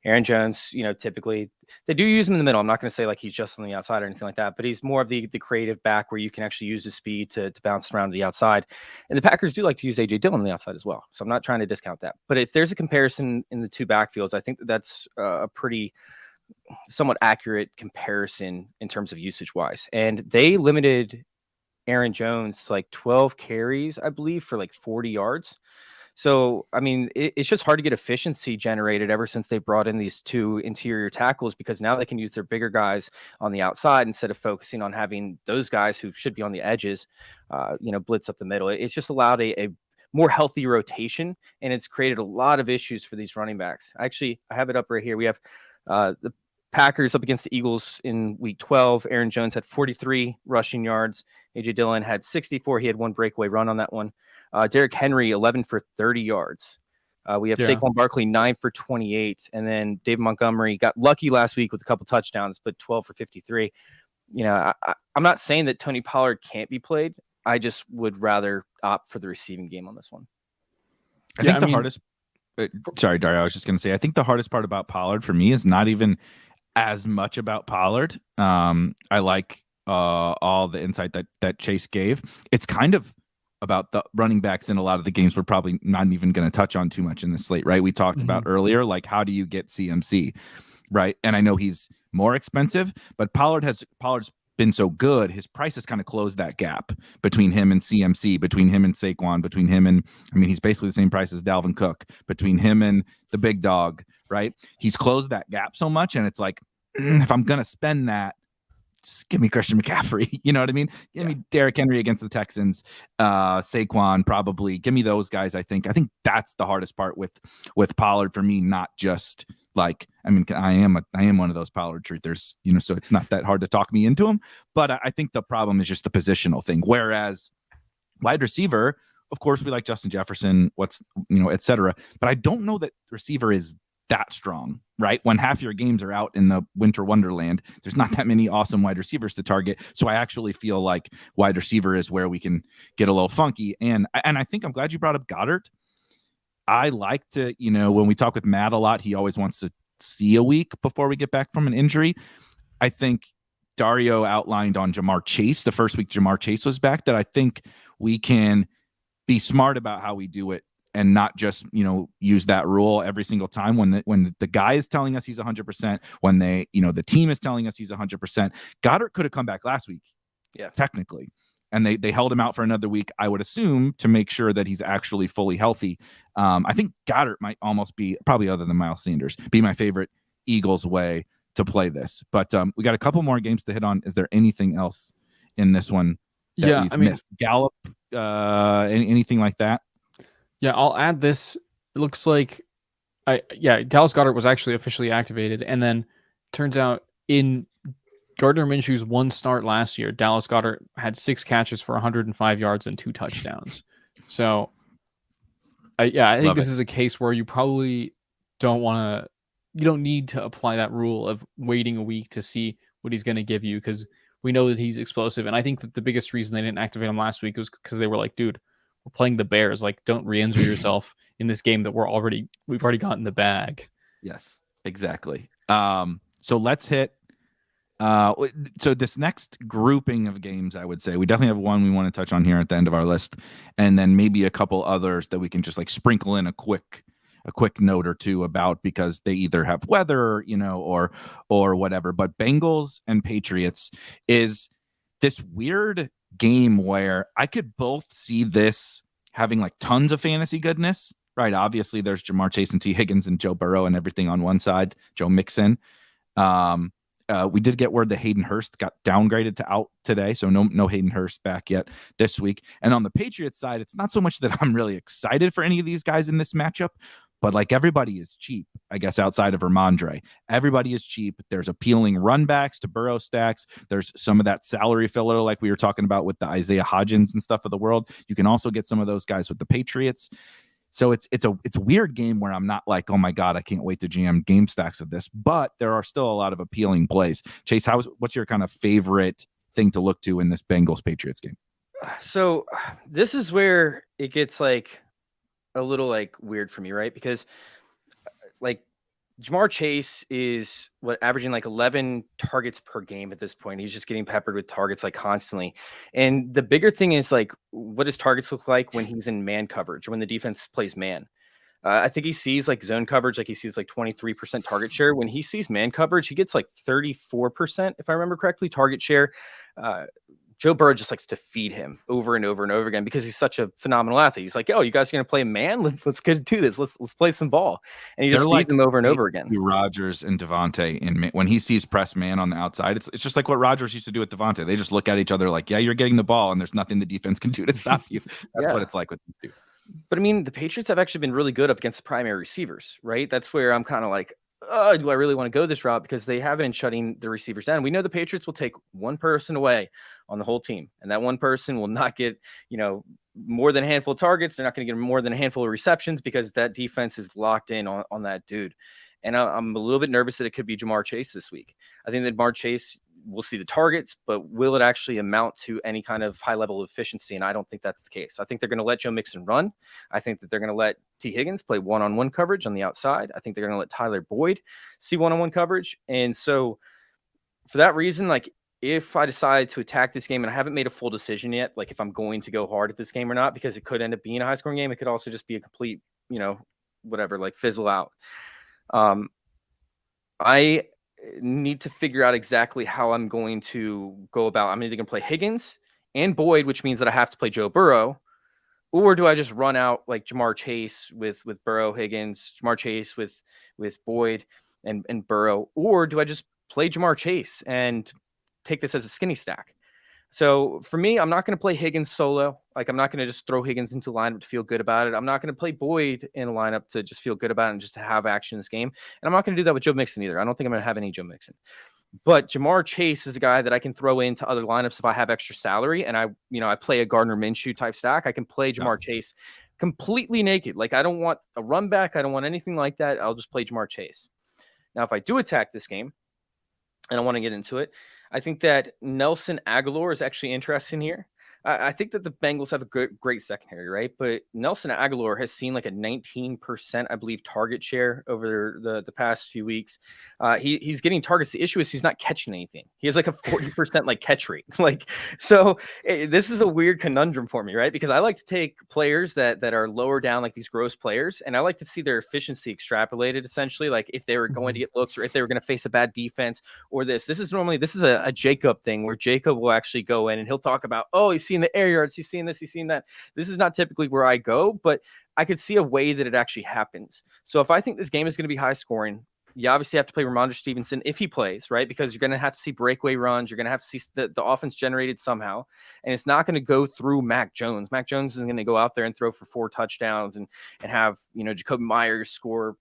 Aaron Jones, typically they do use him in the middle. I'm not going to say like he's just on the outside or anything like that, but he's more of the creative back where you can actually use his speed to bounce around to the outside. And the Packers do like to use AJ Dillon on the outside as well. So I'm not trying to discount that. But if there's a comparison in the two backfields, I think that's a pretty somewhat accurate comparison in terms of usage wise. And they limited Aaron Jones to like 12 carries, I believe, for like 40 yards. So, it's just hard to get efficiency generated ever since they brought in these two interior tackles, because now they can use their bigger guys on the outside instead of focusing on having those guys who should be on the edges, blitz up the middle. It's just allowed a more healthy rotation, and it's created a lot of issues for these running backs. Actually, I have it up right here. We have the Packers up against the Eagles in week 12. Aaron Jones had 43 rushing yards. AJ Dillon had 64. He had one breakaway run on that one. Derrick Henry, 11 for 30 yards. We have Saquon Barkley, 9 for 28. And then David Montgomery got lucky last week with a couple touchdowns, but 12 for 53. I'm not saying that Tony Pollard can't be played. I just would rather opt for the receiving game on this one. I think the hardest... Sorry, Dario, I was just going to say, I think the hardest part about Pollard for me is not even as much about Pollard. I like all the insight that Chase gave. It's kind of about the running backs in a lot of the games we're probably not even going to touch on too much in the slate, right? We talked about earlier, like, how do you get CMC, right? And I know he's more expensive, but Pollard's been so good, his price has kind of closed that gap between him and CMC, between him and Saquon, between him and, he's basically the same price as Dalvin Cook, between him and the big dog, right? He's closed that gap so much, and it's like, if I'm going to spend that, just give me Christian McCaffrey. You know what I mean? Give me Derrick Henry against the Texans, Saquon probably. Give me those guys, I think. I think that's the hardest part with Pollard for me, not just like, I am one of those Pollard truthers, so it's not that hard to talk me into him. But I think the problem is just the positional thing. Whereas wide receiver, of course, we like Justin Jefferson, et cetera. But I don't know that receiver is that strong, right? When half your games are out in the winter wonderland, there's not that many awesome wide receivers to target. So I actually feel like wide receiver is where we can get a little funky. And I think I'm glad you brought up Goddard. I like to, when we talk with Matt a lot, he always wants to see a week before we get back from an injury. I think Dario outlined on Jamar Chase, the first week Jamar Chase was back, that I think we can be smart about how we do it and not just, use that rule every single time when the guy is telling us he's 100%, when the team is telling us he's 100%. Goddard could have come back last week, technically. And they held him out for another week, I would assume, to make sure that he's actually fully healthy. I think Goddard might almost be, probably other than Miles Sanders, be my favorite Eagles way to play this. But we got a couple more games to hit on. Is there anything else in this one that we've missed? Gallup, anything like that? Yeah, I'll add this. It looks like, Dallas Goedert was actually officially activated. And then turns out in Gardner Minshew's one start last year, Dallas Goedert had 6 catches for 105 yards and 2 touchdowns. So, I think this is a case where you probably you don't need to apply that rule of waiting a week to see what he's going to give you, because we know that he's explosive. And I think that the biggest reason they didn't activate him last week was because they were like, dude, we're playing the Bears. Like, don't re-injure yourself in this game that we've already gotten the bag. Yes, exactly. So let's hit. So this next grouping of games, I would say we definitely have one we want to touch on here at the end of our list, and then maybe a couple others that we can just like sprinkle in a quick note or two about, because they either have weather, or whatever. But Bengals and Patriots is this weird game where I could both see this having like tons of fantasy goodness, right? Obviously there's Jamar Chase and T. Higgins and Joe Burrow and everything on one side, Joe Mixon. We did get word that Hayden Hurst got downgraded to out today, so no Hayden Hurst back yet this week. And on the Patriots side, it's not so much that I'm really excited for any of these guys in this matchup, but like everybody is cheap, I guess, outside of Ramondre. Everybody is cheap. There's appealing run backs to Burrow stacks. There's some of that salary filler like we were talking about with the Isaiah Hodgins and stuff of the world. You can also get some of those guys with the Patriots. So it's a weird game where I'm not like, oh my God, I can't wait to GM game stacks of this, but there are still a lot of appealing plays. Chase, what's your kind of favorite thing to look to in this Bengals Patriots game? So this is where it gets like a little like weird for me, right? Because like Jamar Chase is averaging like 11 targets per game at this point. He's just getting peppered with targets like constantly. And the bigger thing is like, what does targets look like when he's in man coverage or when the defense plays man? I think he sees like zone coverage, like he sees like 23% target share. When he sees man coverage, he gets like 34%, if I remember correctly, target share. Joe Burrow just likes to feed him over and over and over again because he's such a phenomenal athlete. He's like, "Oh, you guys are going to play man? Let's get to this. Let's play some ball." And he just feeds them over and over again. Rodgers and Devontae, when he sees press man on the outside, it's just like what Rodgers used to do with Devontae. They just look at each other like, "Yeah, you're getting the ball, and there's nothing the defense can do to stop you." That's what it's like with these two. But I mean, the Patriots have actually been really good up against the primary receivers, right? That's where I'm kind of like, do I really want to go this route? Because they have been shutting the receivers down. We know the Patriots will take one person away on the whole team, and that one person will not get, more than a handful of targets. They're not going to get more than a handful of receptions because that defense is locked in on that dude. And I'm a little bit nervous that it could be Jamar Chase this week. I think that Jamar Chase will see the targets, but will it actually amount to any kind of high level of efficiency? And I don't think that's the case. I think they're going to let Joe Mixon run. I think that they're going to let T. Higgins play one-on-one coverage on the outside. I think they're going to let Tyler Boyd see one-on-one coverage. And so for that reason, like if I decide to attack this game, and I haven't made a full decision yet, like if I'm going to go hard at this game or not, because it could end up being a high scoring game. It could also just be a complete, whatever, like fizzle out. I need to figure out exactly how I'm going to go about. I'm either going to play Higgins and Boyd, which means that I have to play Joe Burrow, or do I just run out like Jamar Chase with Burrow, Higgins, Jamar Chase with Boyd and Burrow, or do I just play Jamar Chase and take this as a skinny stack? So for me, I'm not going to play Higgins solo. Like I'm not going to just throw Higgins into lineup to feel good about it. I'm not going to play Boyd in a lineup to just feel good about it and just to have action in this game. And I'm not going to do that with Joe Mixon either. I don't think I'm going to have any Joe Mixon. But Jamar Chase is a guy that I can throw into other lineups if I have extra salary and I play a Gardner Minshew type stack. I can play Jamar Chase completely naked. Like, I don't want a run back. I don't want anything like that. I'll just play Jamar Chase. Now, if I do attack this game, and I want to get into it, I think that Nelson Aguilar is actually interesting here. I think that the Bengals have a great secondary, right? But Nelson Aguilar has seen like a 19%, I believe, target share over the past few weeks. He's getting targets. The issue is he's not catching anything. He has like a 40% like catch rate. This is a weird conundrum for me, right? Because I like to take players that are lower down, like these gross players, and I like to see their efficiency extrapolated, essentially, like if they were going to get looks or if they were going to face a bad defense or this is a Jacob thing where Jacob will actually go in and he'll talk about, oh, he's seen the air yards, he's seen this, he's seen that. This is not typically where I go, but I could see a way that it actually happens. So if I think this game is going to be high scoring, you obviously have to play Ramondre Stevenson if he plays, right? Because you're going to have to see breakaway runs. You're going to have to see the offense generated somehow. And it's not going to go through Mac Jones. Mac Jones is going to go out there and throw for 4 touchdowns and have, Jacoby Myers score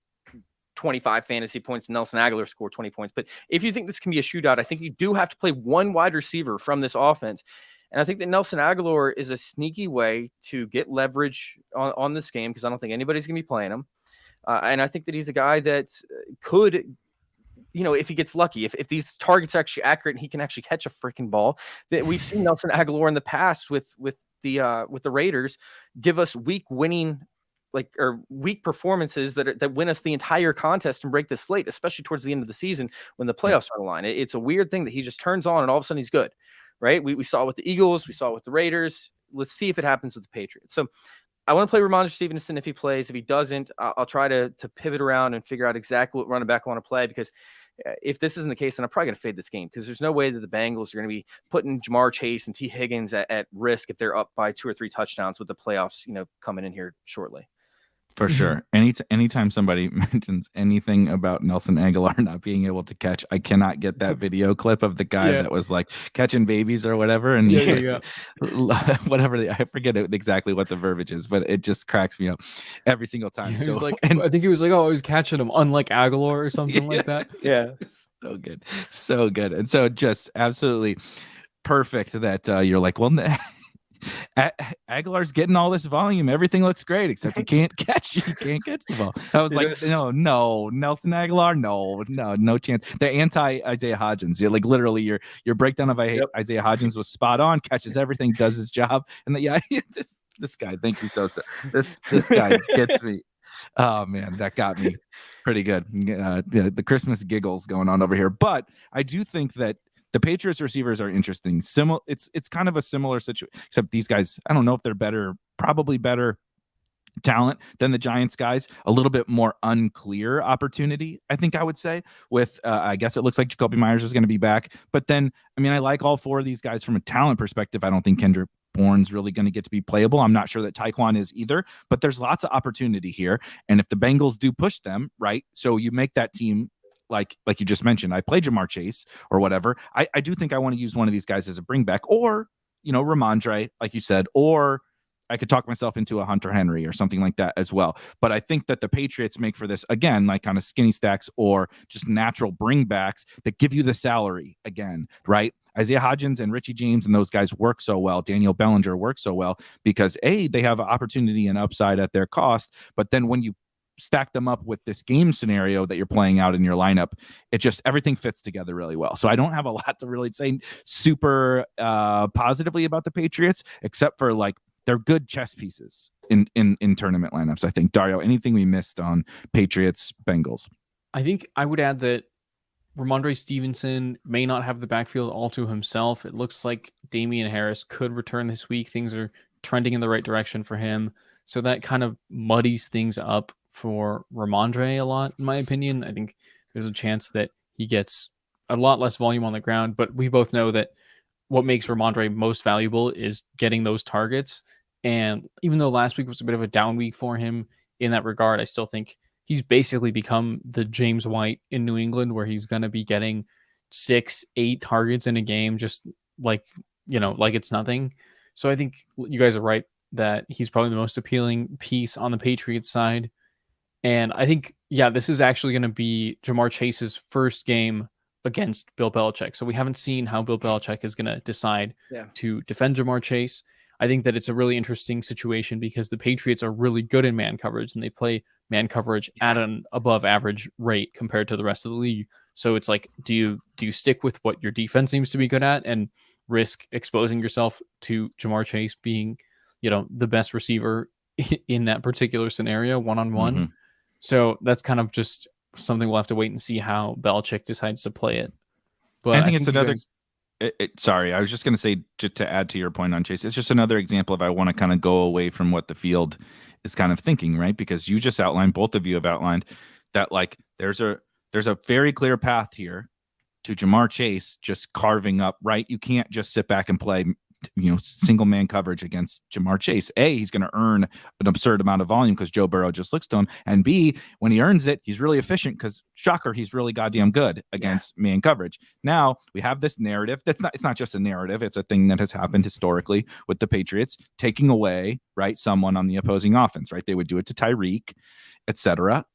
25 fantasy points, and Nelson Aguilar score 20 points. But if you think this can be a shootout, I think you do have to play one wide receiver from this offense. And I think that Nelson Aguilar is a sneaky way to get leverage on this game because I don't think anybody's going to be playing him. And I think that he's a guy that could, if he gets lucky, if these targets are actually accurate and he can actually catch a freaking ball, that we've seen Nelson Aguilar in the past with the Raiders give us week performances that win us the entire contest and break the slate, especially towards the end of the season when the playoffs are on the line. It's a weird thing that he just turns on and all of a sudden he's good, right? We saw it with the Eagles. We saw it with the Raiders. Let's see if it happens with the Patriots. So I want to play Ramondre Stevenson if he plays. If he doesn't, I'll try to pivot around and figure out exactly what running back I want to play because if this isn't the case, then I'm probably going to fade this game because there's no way that the Bengals are going to be putting Jamar Chase and T. Higgins at risk if they're up by 2 or 3 touchdowns with the playoffs, coming in here shortly. For sure. Anytime somebody mentions anything about Nelson Aguilar not being able to catch, I cannot get that video clip of the guy that was like catching babies or whatever. And I forget exactly what the verbiage is, but it just cracks me up every single time. He was like, I think he was like, oh, I was catching him unlike Aguilar or something like that. Yeah. So good. So good. And so just absolutely perfect that you're like, well, Aguilar's getting all this volume. Everything looks great, except he can't catch. He can't catch the ball. I was like, no, Nelson Aguilar, no chance. The anti Isaiah Hodgins. You're like literally your breakdown of Isaiah Hodgins was spot on. Catches everything, does his job, and this guy. Thank you so. This guy gets me. Oh man, that got me pretty good. The Christmas giggles going on over here, but I do think that the Patriots receivers are interesting. It's kind of a similar situation, except these guys, I don't know if they're better, probably better talent than the Giants guys. A little bit more unclear opportunity, I think I would say, with I guess it looks like Jacoby Myers is going to be back. But then, I like all 4 of these guys from a talent perspective. I don't think Kendrick Bourne's really going to get to be playable. I'm not sure that Tyquan is either, but there's lots of opportunity here. And if the Bengals do push them, right, so you make that team like you just mentioned, I play Jamar Chase or whatever. I do think I want to use one of these guys as a bring back, or Ramondre, like you said, or I could talk myself into a Hunter Henry or something like that as well. But I think that the Patriots make for this again, like kind of skinny stacks or just natural bring backs that give you the salary again, right? Isaiah Hodgins and Richie James and those guys work so well. Daniel Bellinger works so well because they have opportunity and upside at their cost. But then when you stack them up with this game scenario that you're playing out in your lineup, it just everything fits together really well. So I don't have a lot to really say super positively about the Patriots, except for like they're good chess pieces in tournament lineups. I think, Dario, anything we missed on Patriots Bengals? I think I would add that Ramondre Stevenson may not have the backfield all to himself. It looks like Damian Harris could return this week. Things are trending in the right direction for him. So that kind of muddies things up for Ramondre a lot, in my opinion. I think there's a chance that he gets a lot less volume on the ground, but we both know that what makes Ramondre most valuable is getting those targets. And even though last week was a bit of a down week for him in that regard, I still think he's basically become the James White in New England, where he's going to be getting 6-8 targets in a game, just like it's nothing. So I think you guys are right that he's probably the most appealing piece on the Patriots side. And I think, this is actually going to be Jamar Chase's first game against Bill Belichick. So we haven't seen how Bill Belichick is going to decide to defend Jamar Chase. I think that it's a really interesting situation because the Patriots are really good in man coverage and they play man coverage at an above average rate compared to the rest of the league. So it's like, do you stick with what your defense seems to be good at and risk exposing yourself to Jamar Chase being, the best receiver in that particular scenario, one-on-one? Mm-hmm. So that's kind of just something we'll have to wait and see how Belichick decides to play it. But I think it's another. Sorry, I was just going to say, just to add to your point on Chase, it's just another example of I want to kind of go away from what the field is kind of thinking, right? Because you just outlined, both of you have outlined that like there's a very clear path here to Jamar Chase just carving up, right? You can't just sit back and play, single man coverage against Jamar Chase. A, he's going to earn an absurd amount of volume because Joe Burrow just looks to him. And B, when he earns it, he's really efficient because, shocker, he's really goddamn good against man coverage. Now we have this narrative. It's not just a narrative. It's a thing that has happened historically with the Patriots taking away, right, someone on the opposing offense, right? They would do it to Tyreek, etc.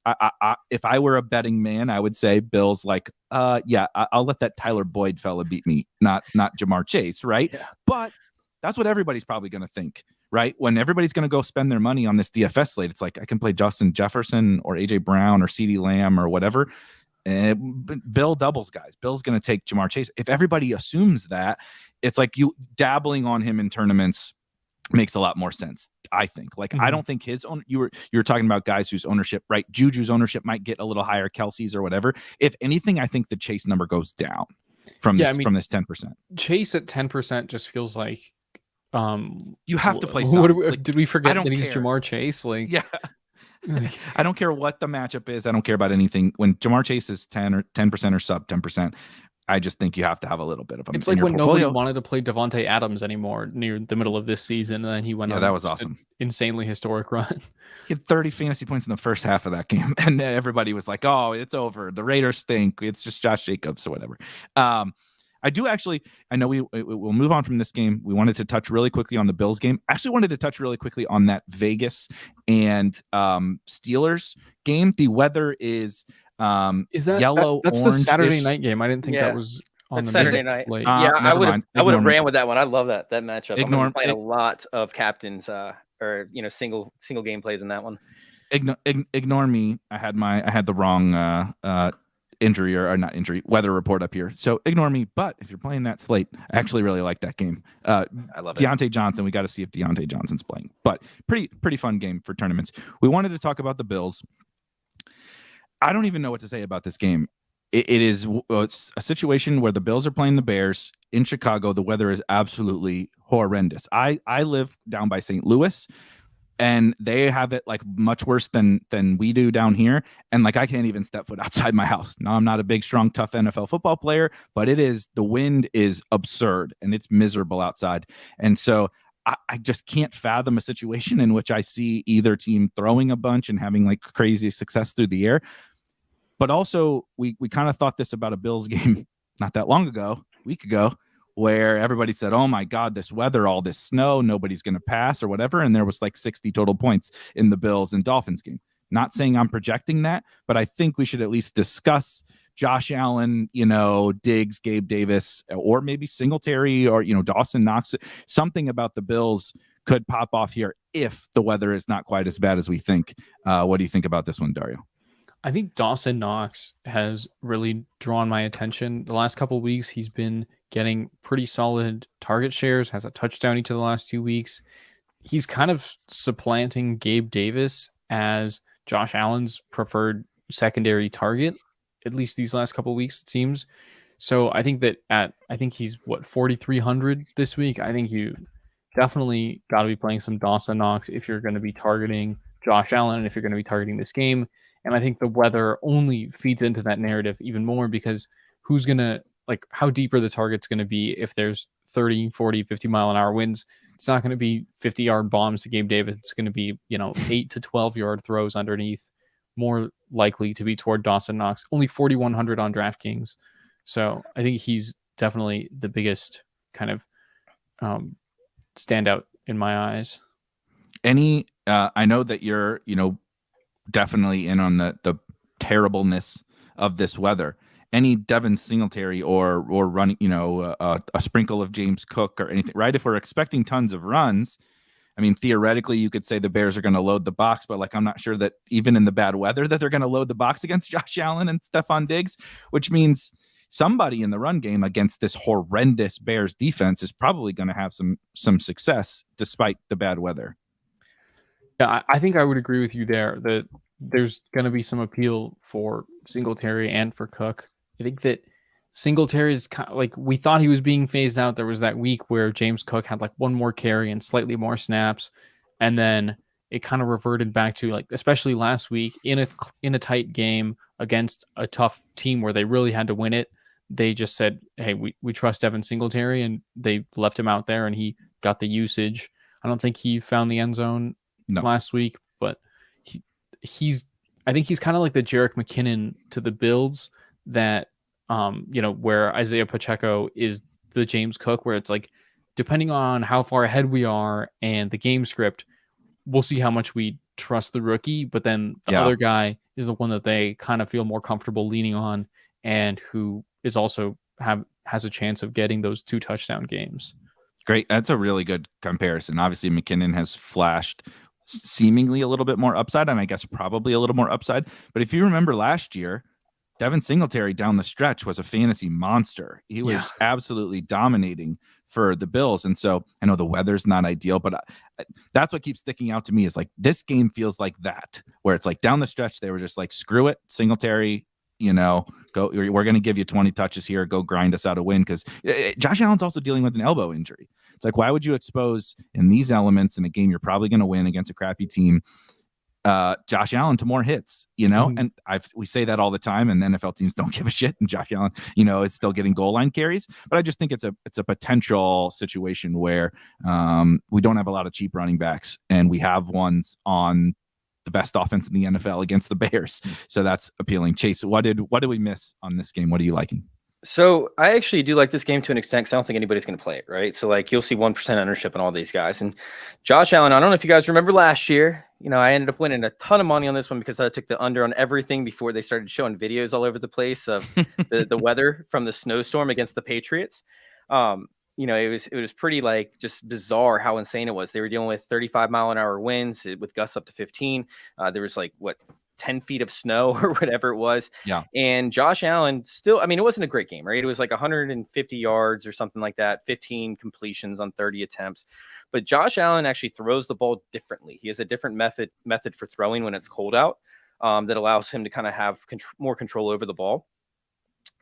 If I were a betting man, I would say Bill's like, I'll let that Tyler Boyd fella beat me, not Jamar Chase, right? Yeah. But that's what everybody's probably going to think, right? When everybody's going to go spend their money on this DFS slate, it's like I can play Justin Jefferson or AJ Brown or CeeDee Lamb or whatever. Bill doubles guys. Bill's going to take Jamar Chase. If everybody assumes that, it's like you dabbling on him in tournaments makes a lot more sense, I think. Like, I don't think his own, you're talking about guys whose ownership, right? Juju's ownership might get a little higher, Kelsey's or whatever. If anything, I think the Chase number goes down from this 10%. Chase at 10% just feels like you have to play some. Did we forget that he's Jamar Chase? Like, yeah. I don't care what the matchup is. I don't care about anything. When Jamar Chase is 10% or sub 10%, I just think you have to have a little bit of them. It's like when nobody wanted to play Devontae Adams anymore near the middle of this season, and then he went on that was awesome, insanely historic run. He had 30 fantasy points in the first half of that game, and everybody was like, "Oh, it's over. The Raiders stink. It's just Josh Jacobs or whatever." I know we'll move on from this game. We wanted to touch really quickly on the Bills game. I actually wanted to touch really quickly on that Vegas and Steelers game. The weather is that yellow? That's the Saturday night game. I didn't think that was on the Saturday night. I would have ran with that one. I love that matchup. I'm playing a lot of captains or single game plays in that one. Ignore me. I had the wrong injury or not injury weather report up here, so ignore me. But if you're playing that slate, I actually really like that game. I love Deontay Johnson. We got to see if Deontay Johnson's playing, but pretty fun game for tournaments. We wanted to talk about the Bills. I don't even know what to say about this game. It's a situation where the Bills are playing the Bears in Chicago. The weather is absolutely horrendous. I live down by St. Louis, and they have it like much worse than we do down here. And like I can't even step foot outside my house. Now, I'm not a big, strong, tough NFL football player, but the wind is absurd and it's miserable outside. And so I just can't fathom a situation in which I see either team throwing a bunch and having like crazy success through the air. But also, we kind of thought this about a Bills game not that long ago, a week ago, where everybody said, oh my God, this weather, all this snow, nobody's going to pass or whatever. And there was like 60 total points in the Bills and Dolphins game. Not saying I'm projecting that, but I think we should at least discuss Josh Allen, Diggs, Gabe Davis, or maybe Singletary or, Dawson Knox. Something about the Bills could pop off here if the weather is not quite as bad as we think. What do you think about this one, Dario? I think Dawson Knox has really drawn my attention. The last couple of weeks, he's been getting pretty solid target shares, has a touchdown each of the last 2 weeks. He's kind of supplanting Gabe Davis as Josh Allen's preferred secondary target, at least these last couple of weeks, it seems. So I think that I think he's 4,300 this week. I think you definitely got to be playing some Dawson Knox if you're going to be targeting Josh Allen and if you're going to be targeting this game. And I think the weather only feeds into that narrative even more because who's going to, how deep are the targets going to be if there's 30, 40, 50 mile an hour winds? It's not going to be 50-yard bombs to Gabe Davis. It's going to be, 8 to 12-yard throws underneath, more likely to be toward Dawson Knox. Only 4,100 on DraftKings. So I think he's definitely the biggest kind of standout in my eyes. I know that you're, definitely in on the terribleness of this weather. any Devin Singletary or running, a sprinkle of James Cook or anything, right? If we're expecting tons of runs, I mean, theoretically, you could say the Bears are going to load the box, but like I'm not sure that even in the bad weather that they're going to load the box against Josh Allen and Stephon Diggs, which means somebody in the run game against this horrendous Bears defense is probably going to have some success despite the bad weather. Yeah, I think I would agree with you there that there's going to be some appeal for Singletary and for Cook. I think that Singletary is kind of like, we thought he was being phased out. There was that week where James Cook had like one more carry and slightly more snaps, and then it kind of reverted back to, like, especially last week in a tight game against a tough team where they really had to win it. They just said, hey, we trust Devin Singletary, and they left him out there and he got the usage. I don't think he found the end zone last week, but I think he's kind of like the Jerick McKinnon to the Bills, that where Isaiah Pacheco is the James Cook, where it's like, depending on how far ahead we are and the game script, we'll see how much we trust the rookie, but then the other guy is the one that they kind of feel more comfortable leaning on, and who is also has a chance of getting those 2 touchdown games. Great. That's a really good comparison. Obviously, McKinnon has flashed seemingly a little bit more upside, and I guess probably a little more upside. But if you remember last year, Devin Singletary down the stretch was a fantasy monster. He was absolutely dominating for the Bills. And so I know the weather's not ideal, but that's what keeps sticking out to me, is like, this game feels like that, where it's like down the stretch, they were just like, screw it, Singletary, go, we're going to give you 20 touches here, go grind us out a win. Because Josh Allen's also dealing with an elbow injury. It's like, why would you expose in these elements in a game you're probably going to win against a crappy team, Josh Allen to more hits, and we say that all the time, and the NFL teams don't give a shit, and Josh Allen, is still getting goal line carries. But I just think it's a potential situation where we don't have a lot of cheap running backs, and we have ones on the best offense in the NFL against the Bears. So that's appealing. Chase, what did we miss on this game? What are you liking? So I actually do like this game to an extent, because I don't think anybody's going to play it, right? So like, you'll see 1% ownership on all these guys. And Josh Allen, I don't know if you guys remember last year, I ended up winning a ton of money on this one because I took the under on everything before they started showing videos all over the place of the weather from the snowstorm against the Patriots. It was pretty, like, just bizarre how insane it was. They were dealing with 35-mile-an-hour winds with gusts up to 15. There was 10 feet of snow or whatever it was. Yeah. And Josh Allen still, I mean, it wasn't a great game, right? It was like 150 yards or something like that, 15 completions on 30 attempts. But Josh Allen actually throws the ball differently. He has a different method for throwing when it's cold out that allows him to kind of have more control over the ball,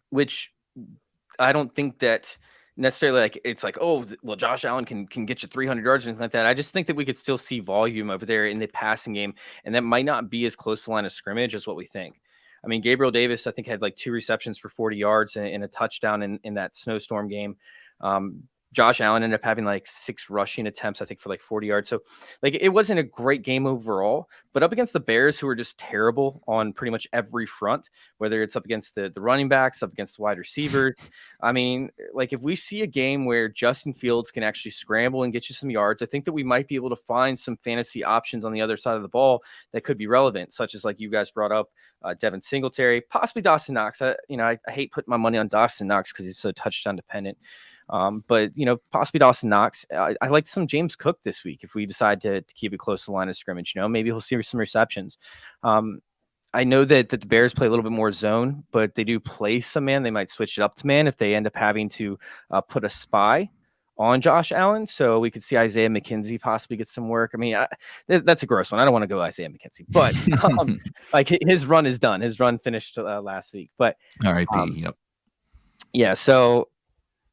which I don't think that necessarily it's like, oh, well, Josh Allen can get you 300 yards or anything like that. I just think that we could still see volume over there in the passing game, and that might not be as close to the line of scrimmage as what we think. I mean, Gabriel Davis, I think, had 2 receptions for 40 yards and a touchdown in that snowstorm game. Josh Allen ended up having 6 rushing attempts, I think, for 40 yards. So it wasn't a great game overall, but up against the Bears, who are just terrible on pretty much every front, whether it's up against the running backs, up against the wide receivers. I mean, if we see a game where Justin Fields can actually scramble and get you some yards, I think that we might be able to find some fantasy options on the other side of the ball that could be relevant, such as you guys brought up, Devin Singletary, possibly Dawson Knox. I hate putting my money on Dawson Knox because he's so touchdown dependent. But possibly Dawson Knox. I like some James Cook this week if we decide to keep it close to the line of scrimmage. Maybe he'll see some receptions. I know that the Bears play a little bit more zone, but they do play some man. They might switch it up to man if they end up having to put a spy on Josh Allen. So we could see Isaiah McKenzie possibly get some work. I mean, that's a gross one. I don't want to go Isaiah McKenzie, but his run is done. His run finished last week. But R.I.P. Yep. Yeah. So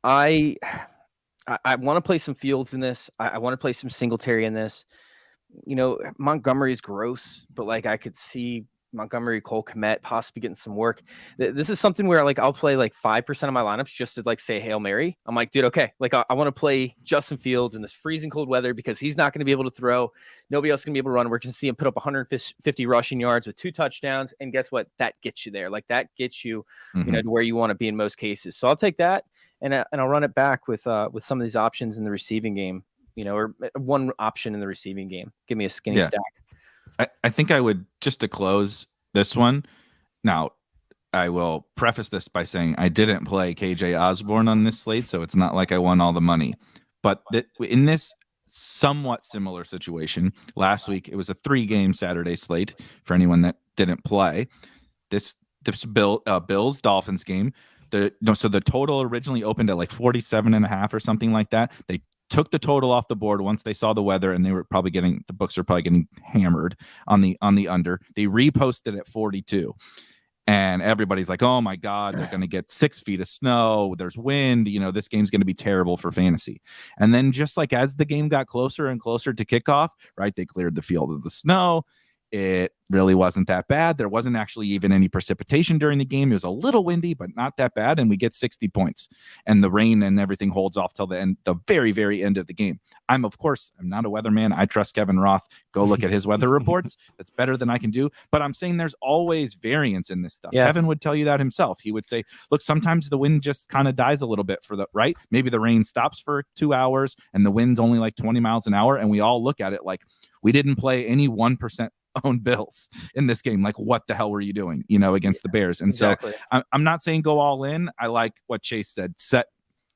I want to play some Fields in this. I want to play some Singletary in this. Montgomery is gross, but I could see Montgomery, Cole Kmet possibly getting some work. This is something where I'll play 5% of my lineups just to say Hail Mary. I'm dude, okay. I want to play Justin Fields in this freezing cold weather because he's not going to be able to throw. Nobody else is going to be able to run. We're going to see him put up 150 rushing yards with 2 touchdowns. And guess what? That gets you there. That gets you, to where you want to be in most cases. So I'll take that. And I'll run it back with some of these options in the receiving game, or one option in the receiving game. Give me a skinny stack. I think I would, just to close this one. Now, I will preface this by saying I didn't play KJ Osborne on this slate, so it's not like I won all the money. But in this somewhat similar situation, last week it was a 3-game Saturday slate for anyone that didn't play. This Bills Dolphins game. So the total originally opened at like 47.5 or something like that. They took the total off the board once they saw the weather, and the books are probably getting hammered on the under. They reposted at 42. And everybody's like, oh my God, they're going to get 6 feet of snow. There's wind. This game's going to be terrible for fantasy. And then just like as the game got closer and closer to kickoff, right, they cleared the field of the snow. It really wasn't that bad. There wasn't actually even any precipitation during the game. It was a little windy, but not that bad. And we get 60 points. And the rain and everything holds off till the very, very end of the game. I'm not a weatherman. I trust Kevin Roth. Go look at his weather reports. That's better than I can do. But I'm saying there's always variance in this stuff. Yeah. Kevin would tell you that himself. He would say, look, sometimes the wind just kind of dies a little bit right? Maybe the rain stops for 2 hours and the wind's only like 20 miles an hour. And we all look at it like we didn't play any 1% own Bills in this game. Like, what the hell were you doing, against the Bears? And exactly. So I'm not saying go all in. I like what Chase said. Set,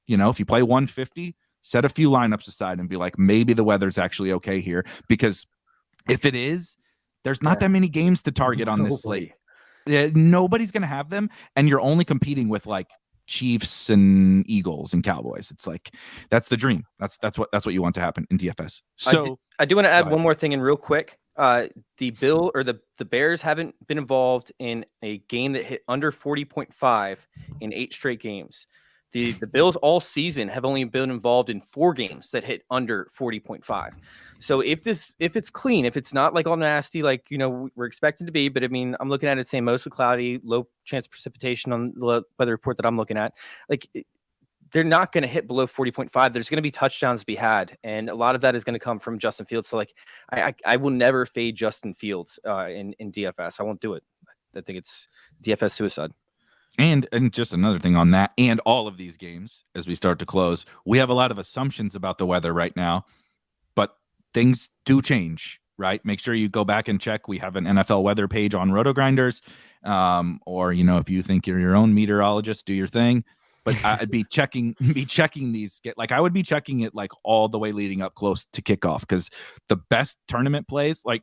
if you play 150, set a few lineups aside and be like, maybe the weather's actually okay here. Because if it is, there's not that many games to target on this slate. Nobody's going to have them. And you're only competing with like Chiefs and Eagles and Cowboys. It's like, that's the dream. That's what you want to happen in DFS. So I do want to add one more thing in real quick. The Bears haven't been involved in a game that hit under 40.5 in 8 straight games. The Bills all season have only been involved in 4 games that hit under 40.5. So if it's clean, if it's not like all nasty, like, we're expecting to be, but I mean, I'm looking at it saying mostly cloudy, low chance of precipitation on the weather report that I'm looking at. Like, they're not going to hit below 40.5. There's going to be touchdowns to be had. And a lot of that is going to come from Justin Fields. So like, I will never fade Justin Fields in DFS. I won't do it. I think it's DFS suicide. And just another thing on that and all of these games, as we start to close, we have a lot of assumptions about the weather right now, but things do change, right? Make sure you go back and check. We have an NFL weather page on RotoGrinders, or, if you think you're your own meteorologist, do your thing. But I'd be checking these. I would be checking it like all the way leading up close to kickoff, because the best tournament plays, like,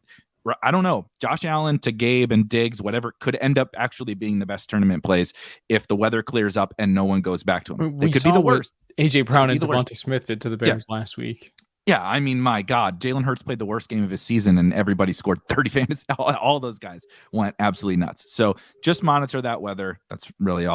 I don't know, Josh Allen to Gabe and Diggs, whatever, could end up actually being the best tournament plays if the weather clears up and no one goes back to him. They could be the worst. AJ Brown and Devontae Smith did to the Bears last week. Yeah, I mean, my God, Jalen Hurts played the worst game of his season and everybody scored 30 fantasy. All those guys went absolutely nuts. So just monitor that weather. That's really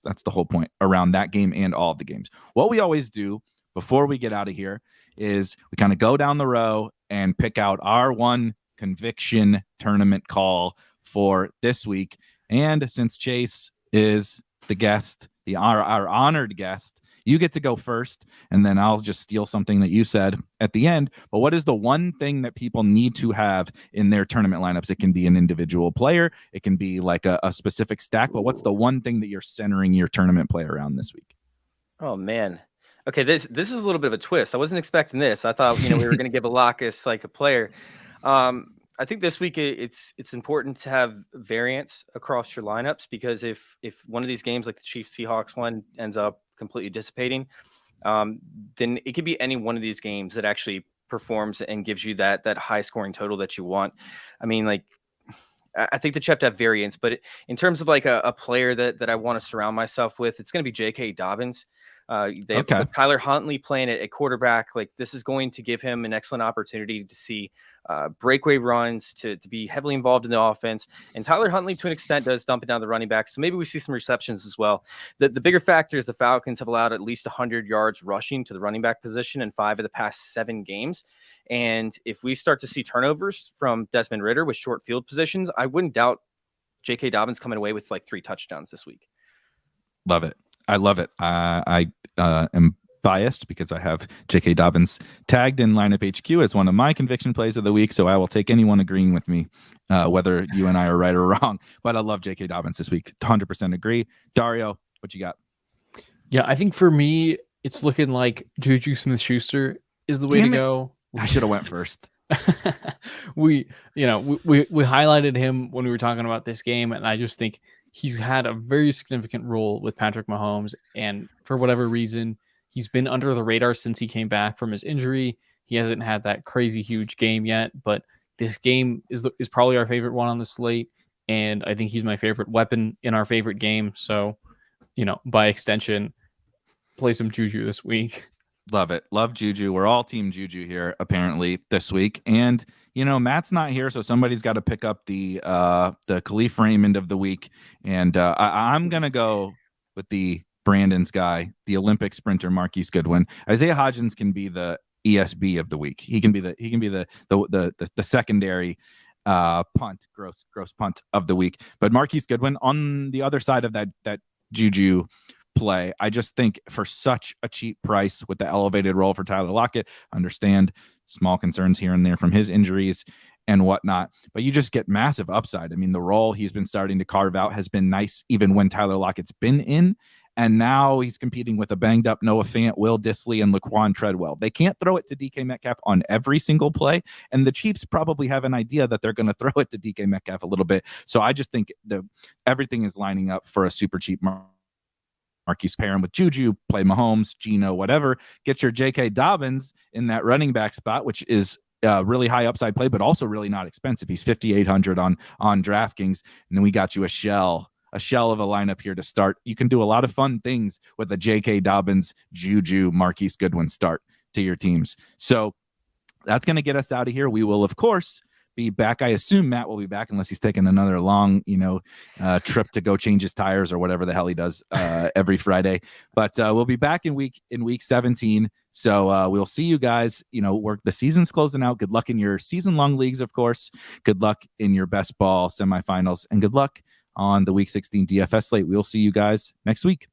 that's the whole point around that game and all of the games. What we always do before we get out of here is we kind of go down the row and pick out our one conviction tournament call for this week. And since Chase is the guest, our honored guest, you get to go first, and then I'll just steal something that you said at the end. But what is the one thing that people need to have in their tournament lineups? It can be an individual player. It can be like a specific stack. But what's the one thing that you're centering your tournament play around this week? Oh, man. Okay, this is a little bit of a twist. I wasn't expecting this. I thought, we were going to give Alakis like a player. I think this week it's important to have variance across your lineups, because if one of these games like the Chiefs Seahawks one ends up completely dissipating, then it could be any one of these games that actually performs and gives you that high scoring total that you want. I mean, like, I think that you have to have variance, but in terms of like a player that I want to surround myself with, it's going to be J.K. Dobbins. They have Tyler Huntley playing at quarterback. Like, this is going to give him an excellent opportunity to see breakaway runs, to be heavily involved in the offense. And Tyler Huntley, to an extent, does dump it down the running back. So maybe we see some receptions as well. The bigger factor is the Falcons have allowed at least 100 yards rushing to the running back position in 5 of the past 7 games. And if we start to see turnovers from Desmond Ridder with short field positions, I wouldn't doubt J.K. Dobbins coming away with like 3 touchdowns this week. Love it. I love it. I am biased because I have J.K. Dobbins tagged in Lineup HQ as one of my conviction plays of the week. So I will take anyone agreeing with me, whether you and I are right or wrong. But I love J.K. Dobbins this week. 100% agree. Dario, what you got? Yeah, I think for me, it's looking like Juju Smith-Schuster is the way to go. I should have went first. we highlighted him when we were talking about this game, and I just think he's had a very significant role with Patrick Mahomes, and for whatever reason, he's been under the radar since he came back from his injury. He hasn't had that crazy huge game yet, but this game is probably our favorite one on the slate, and I think he's my favorite weapon in our favorite game. So, by extension, play some Juju this week. Love it. Love Juju. We're all team Juju here, apparently, this week. And, Matt's not here, so somebody's got to pick up the Khalif Raymond of the week. And I'm going to go with the Brandon's guy, the Olympic sprinter, Marquise Goodwin. Isaiah Hodgins can be the ESB of the week. He can be the secondary punt, gross punt of the week. But Marquise Goodwin on the other side of that Juju play, I just think for such a cheap price with the elevated role for Tyler Lockett, understand small concerns here and there from his injuries and whatnot, but you just get massive upside. I mean, the role he's been starting to carve out has been nice even when Tyler Lockett's been in, and now he's competing with a banged up Noah Fant, Will Dissly, and Laquan Treadwell. They can't throw it to DK Metcalf on every single play, and the Chiefs probably have an idea that they're going to throw it to DK Metcalf a little bit. So I just think everything is lining up for a super cheap Marquise, pair him with Juju, play Mahomes, Geno, whatever. Get your J.K. Dobbins in that running back spot, which is really high upside play, but also really not expensive. He's $5,800 on DraftKings, and then we got you a shell of a lineup here to start. You can do a lot of fun things with a J.K. Dobbins, Juju, Marquise Goodwin start to your teams. So that's going to get us out of here. We will, of course, be back. I assume Matt will be back unless he's taking another long, trip to go change his tires or whatever the hell he does every Friday. But we'll be back in week 17. So we'll see you guys. The season's closing out. Good luck in your season-long leagues, of course. Good luck in your best ball semifinals, and good luck on the Week 16 DFS slate. We'll see you guys next week.